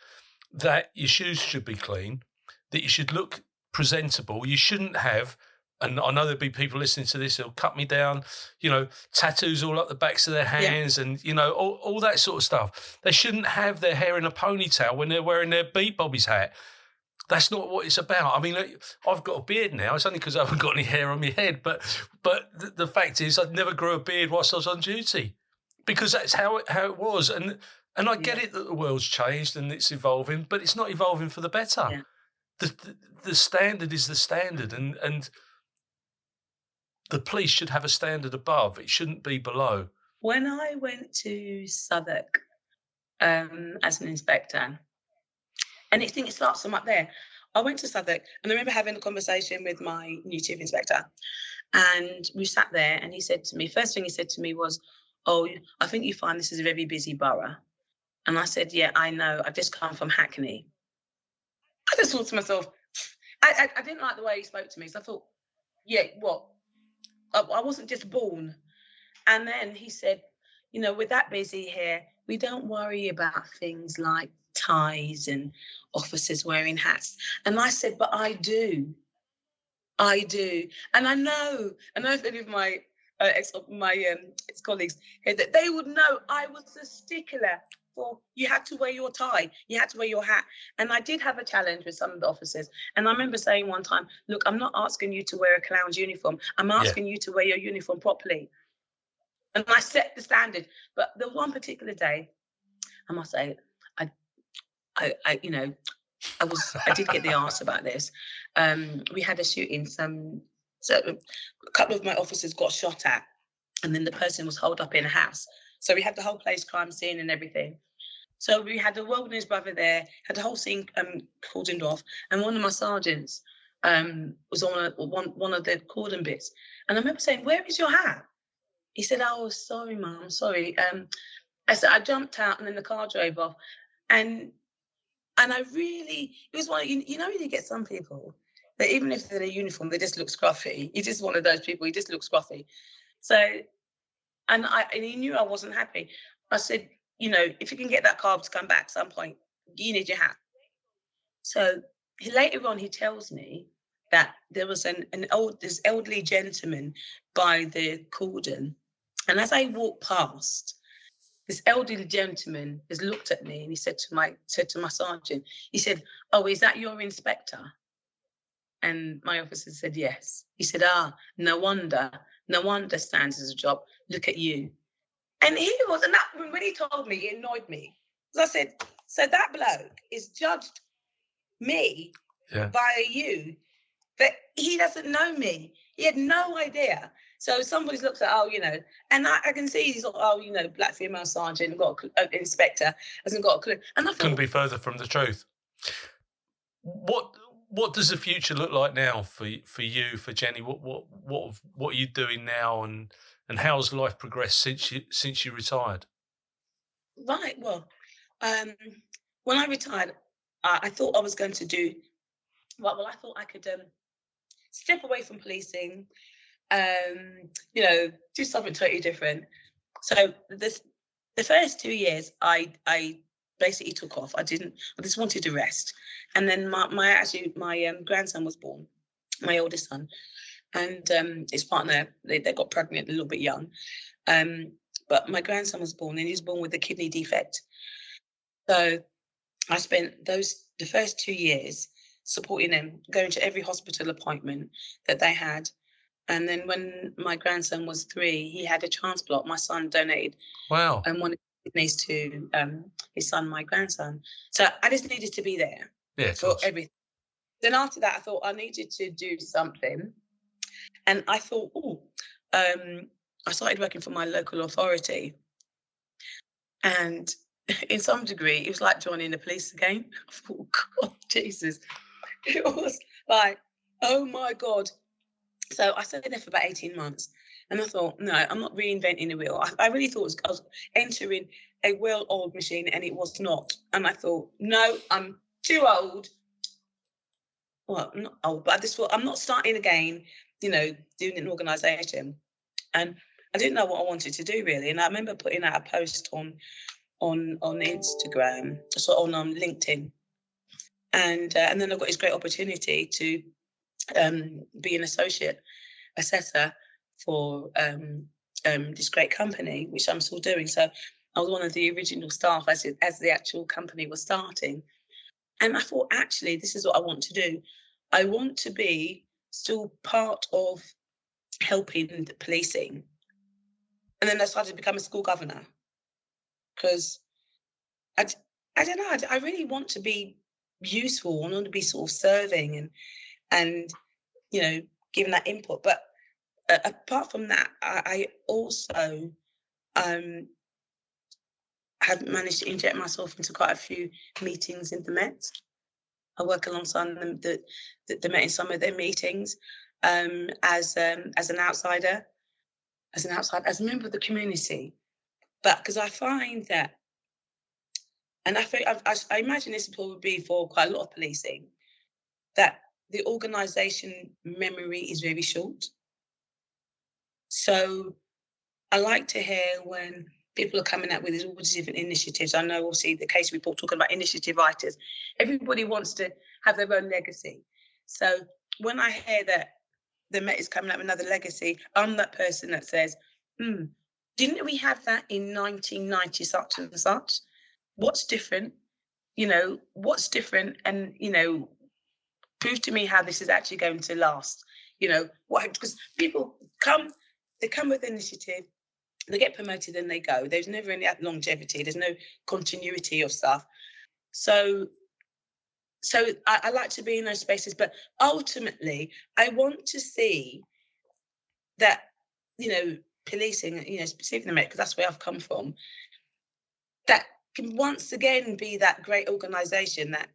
that your shoes should be clean, that you should look presentable. You shouldn't have, and I know there'll be people listening to this who'll cut me down, tattoos all up the backs of their hands, and, all that sort of stuff. They shouldn't have their hair in a ponytail when they're wearing their Beat Bobby's hat. That's not what it's about. I mean, I've got a beard now. It's only because I haven't got any hair on my head. But the fact is, I never grew a beard whilst I was on duty, because that's how it was. And I get it that the world's changed and it's evolving, but it's not evolving for the better. Yeah. The standard is the standard, and the police should have a standard above. It shouldn't be below. When I went to Southwark as an inspector, and I think it starts from up there. I went to Southwark, and I remember having a conversation with my new chief inspector, and we sat there, and he said to me, first thing he said to me was, "Oh, I think you find this is a very busy borough." And I said, "Yeah, I know. I've just come from Hackney." I just thought to myself, I didn't like the way he spoke to me. So I thought, yeah, what? I wasn't just born. And then he said, with that busy here, we don't worry about things like ties and officers wearing hats. And I said, but I do. And I know if any of my ex-colleagues here, that they would know I was a stickler for you had to wear your tie, you had to wear your hat. And I did have a challenge with some of the officers. And I remember saying one time, look, I'm not asking you to wear a clown's uniform. I'm asking you to wear your uniform properly. And I set the standard. But the one particular day, I must say, I did get the arse about this. We had a shooting. So a couple of my officers got shot at, and then the person was holed up in a house. So we had the whole place crime scene and everything. So we had the Weldon's brother there, had the whole scene cordoned off, and one of my sergeants was on one of the cordon bits. And I remember saying, "Where is your hat?" He said, "Oh, sorry, Mum, sorry." I said, I jumped out, and then the car drove off. And I really, it was one of, you get some people that even if they're in a uniform, they just look scruffy. He's just one of those people, he just looks scruffy. So, and he knew I wasn't happy. I said, if you can get that car to come back at some point, you need your hat. So later on, he tells me that there was this elderly gentleman by the cordon. And as I walked past, this elderly gentleman has looked at me, and he said to my sergeant, he said, "Oh, is that your inspector?" And my officer said, "Yes." He said, "Ah, no wonder stands as a job. Look at you." And he was, and that, when he told me, it annoyed me. Because I said, so that bloke is judged me by you, but he doesn't know me. He had no idea. So somebody's looked at, and I can see he's like, black female sergeant, got an inspector, hasn't got a clue. And I couldn't be further from the truth. What does the future look like now for you, for Jenny? What are you doing now, and how's life progressed since you retired? Right. Well, when I retired, I thought I was going to do well. I thought I could step away from policing. Do something totally different. So the first 2 years, I basically took off. I just wanted to rest. And then my grandson was born, my oldest son, and his partner, they got pregnant a little bit young. But my grandson was born, and he was born with a kidney defect. So I spent the first 2 years supporting him, going to every hospital appointment that they had. And then when my grandson was 3, he had a transplant. My son donated one of his kidneys to his son, my grandson. So I just needed to be there for everything. Then after that, I thought I needed to do something. And I thought, I started working for my local authority, and in some degree, it was like joining the police again. I thought, God, Jesus, it was like, oh my God. So I stayed there for about 18 months, and I thought, no, I'm not reinventing the wheel. I really thought I was entering a well-oiled machine, and it was not. And I thought, no, I'm too old. Well, I'm not old, but I just thought I'm not starting again, doing an organisation. And I didn't know what I wanted to do really. And I remember putting out a post on Instagram, so on LinkedIn, and then I got this great opportunity to be an associate assessor for this great company, which I'm still doing. So I was one of the original staff as the actual company was starting. And I thought, actually, this is what I want to do. I want to be still part of helping the policing. And then I started to become a school governor, because I don't know, I really want to be useful. I want to be sort of serving and giving that input. But apart from that, I also have managed to inject myself into quite a few meetings in the Met. I work alongside them, the Met in some of their meetings as an outsider, as a member of the community. But because I find that, and I imagine this will be for quite a lot of policing, that the organisation memory is very short. So I like to hear when people are coming out with all these different initiatives. I know, obviously, the case report talking about initiative writers. Everybody wants to have their own legacy. So when I hear that the Met is coming up with another legacy, I'm that person that says, didn't we have that in 1990 such and such? What's different? What's different? And, prove to me how this is actually going to last. Because people come with initiative, they get promoted and they go. There's never any longevity. There's no continuity of stuff. So I like to be in those spaces, but ultimately I want to see that, policing, specifically the Met, because that's where I've come from, that can once again be that great organisation that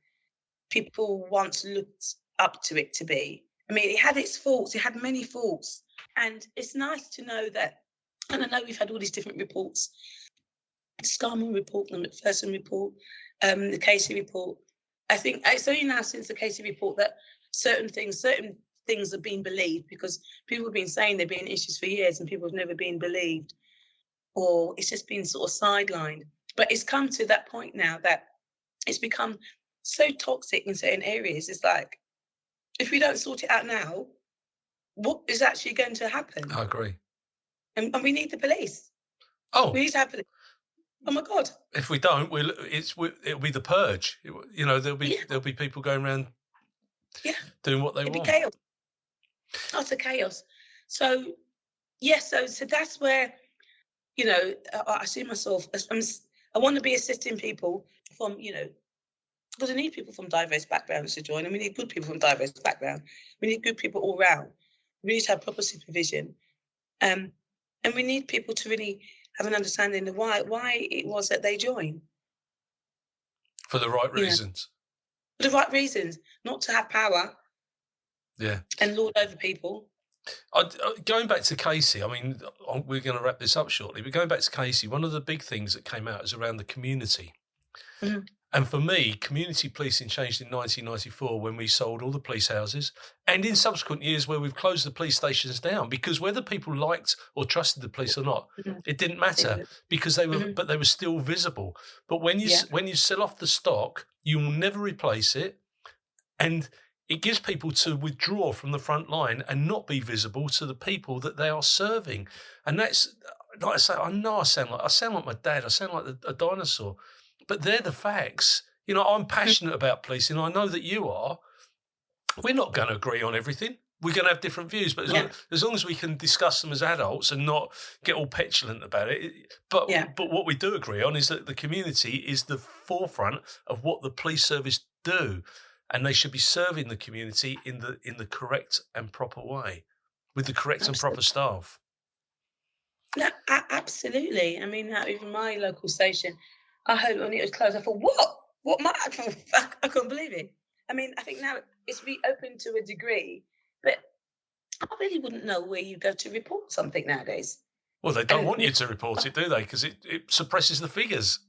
people once looked up to it to be. I mean, it had its faults. It had many faults. And it's nice to know that, and I know we've had all these different reports, the Scarman report, the Macpherson report, the Casey report. I think it's only now since the Casey report that certain things are being believed, because people have been saying they've been issues for years and people have never been believed, or it's just been sort of sidelined. But it's come to that point now that it's become so toxic in certain areas. It's like, if we don't sort it out now, what is actually going to happen? I agree. And we need the police. Oh, we need to have police. Oh my God! If we don't, it'll be the purge. There'll be people going around, doing what they want. It'll be chaos. Utter chaos. So so that's where I see myself. I want to be assisting people from because I need people from diverse backgrounds to join, and we need good people from diverse backgrounds. We need good people all round. We need to have proper supervision, and we need people to really have an understanding of why it was that they joined. For the right reasons. For the right reasons, not to have power. Yeah. And lord over people. Going back to Casey, I mean, we're going to wrap this up shortly, but going back to Casey, one of the big things that came out is around the community. Mm-hmm. And for me, community policing changed in 1994 when we sold all the police houses, and in subsequent years where we've closed the police stations down, because whether people liked or trusted the police or not, it didn't matter, because they were, but they were still visible. But when you sell off the stock, you will never replace it, and it gives people to withdraw from the front line and not be visible to the people that they are serving. And that's, like I say, I know I sound like my dad. I sound like a dinosaur. But they're the facts. I'm passionate about policing. I know that you are. We're not going to agree on everything. We're going to have different views. But as long as we can discuss them as adults and not get all petulant about it. But what we do agree on is that the community is the forefront of what the police service do. And they should be serving the community in the correct and proper way. with the correct and proper staff. No, absolutely. I mean, even my local station, I heard when it was closed, I thought, what? What? I couldn't believe it. I mean, I think now it's reopened to a degree, but I really wouldn't know where you go to report something nowadays. Well, they don't want you to report it, do they? Because it suppresses the figures.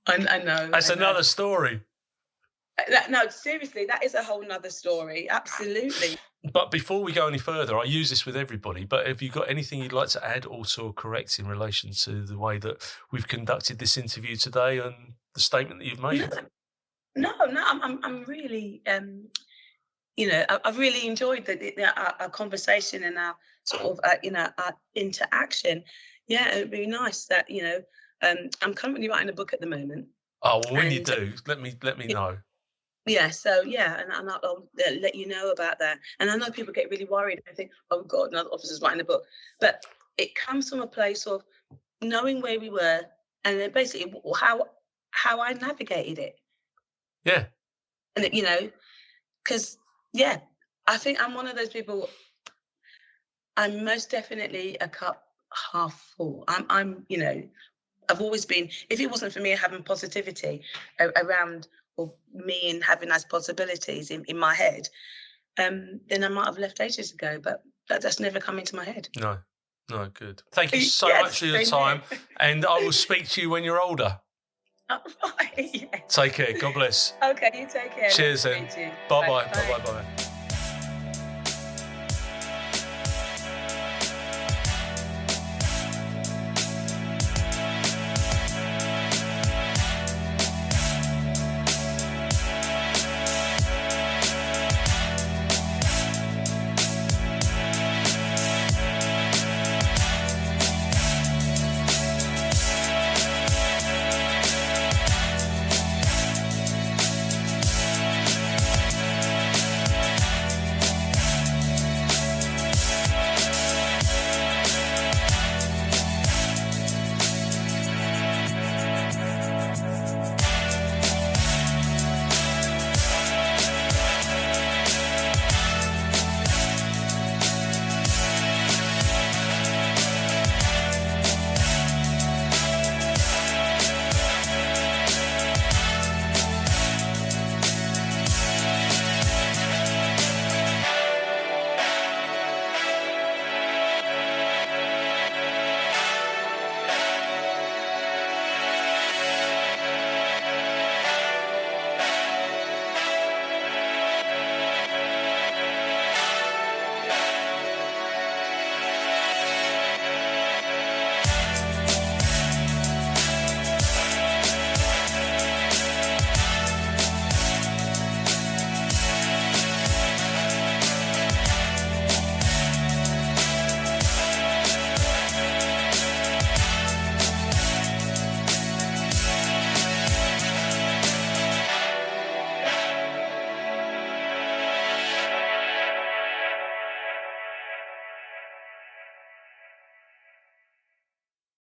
I know. That's another story. No, seriously, that is a whole nother story. Absolutely. But before we go any further, I use this with everybody, but have you got anything you'd like to add, also, or correct in relation to the way that we've conducted this interview today and the statement that you've made? No, I'm really, I've really enjoyed our conversation and our sort of, our interaction. Yeah, it'd be nice that, I'm currently writing a book at the moment. Oh, well, when you do, let me know. Yeah, so yeah, and I'll let you know about that. And I know people get really worried. I think, oh God, another officer's writing a book. But it comes from a place of knowing where we were, and then basically how I navigated it. Yeah. And because I think I'm one of those people. I'm most definitely a cup half full. I'm I've always been. If it wasn't for me having positivity around, or me and having those possibilities in my head, then I might have left ages ago, but that's never come into my head. No, good. Thank you so much for your time, and I will speak to you when you're older. Oh, right, yeah. Take care. God bless. Okay, you take care. Cheers then. Bye-bye. Bye-bye.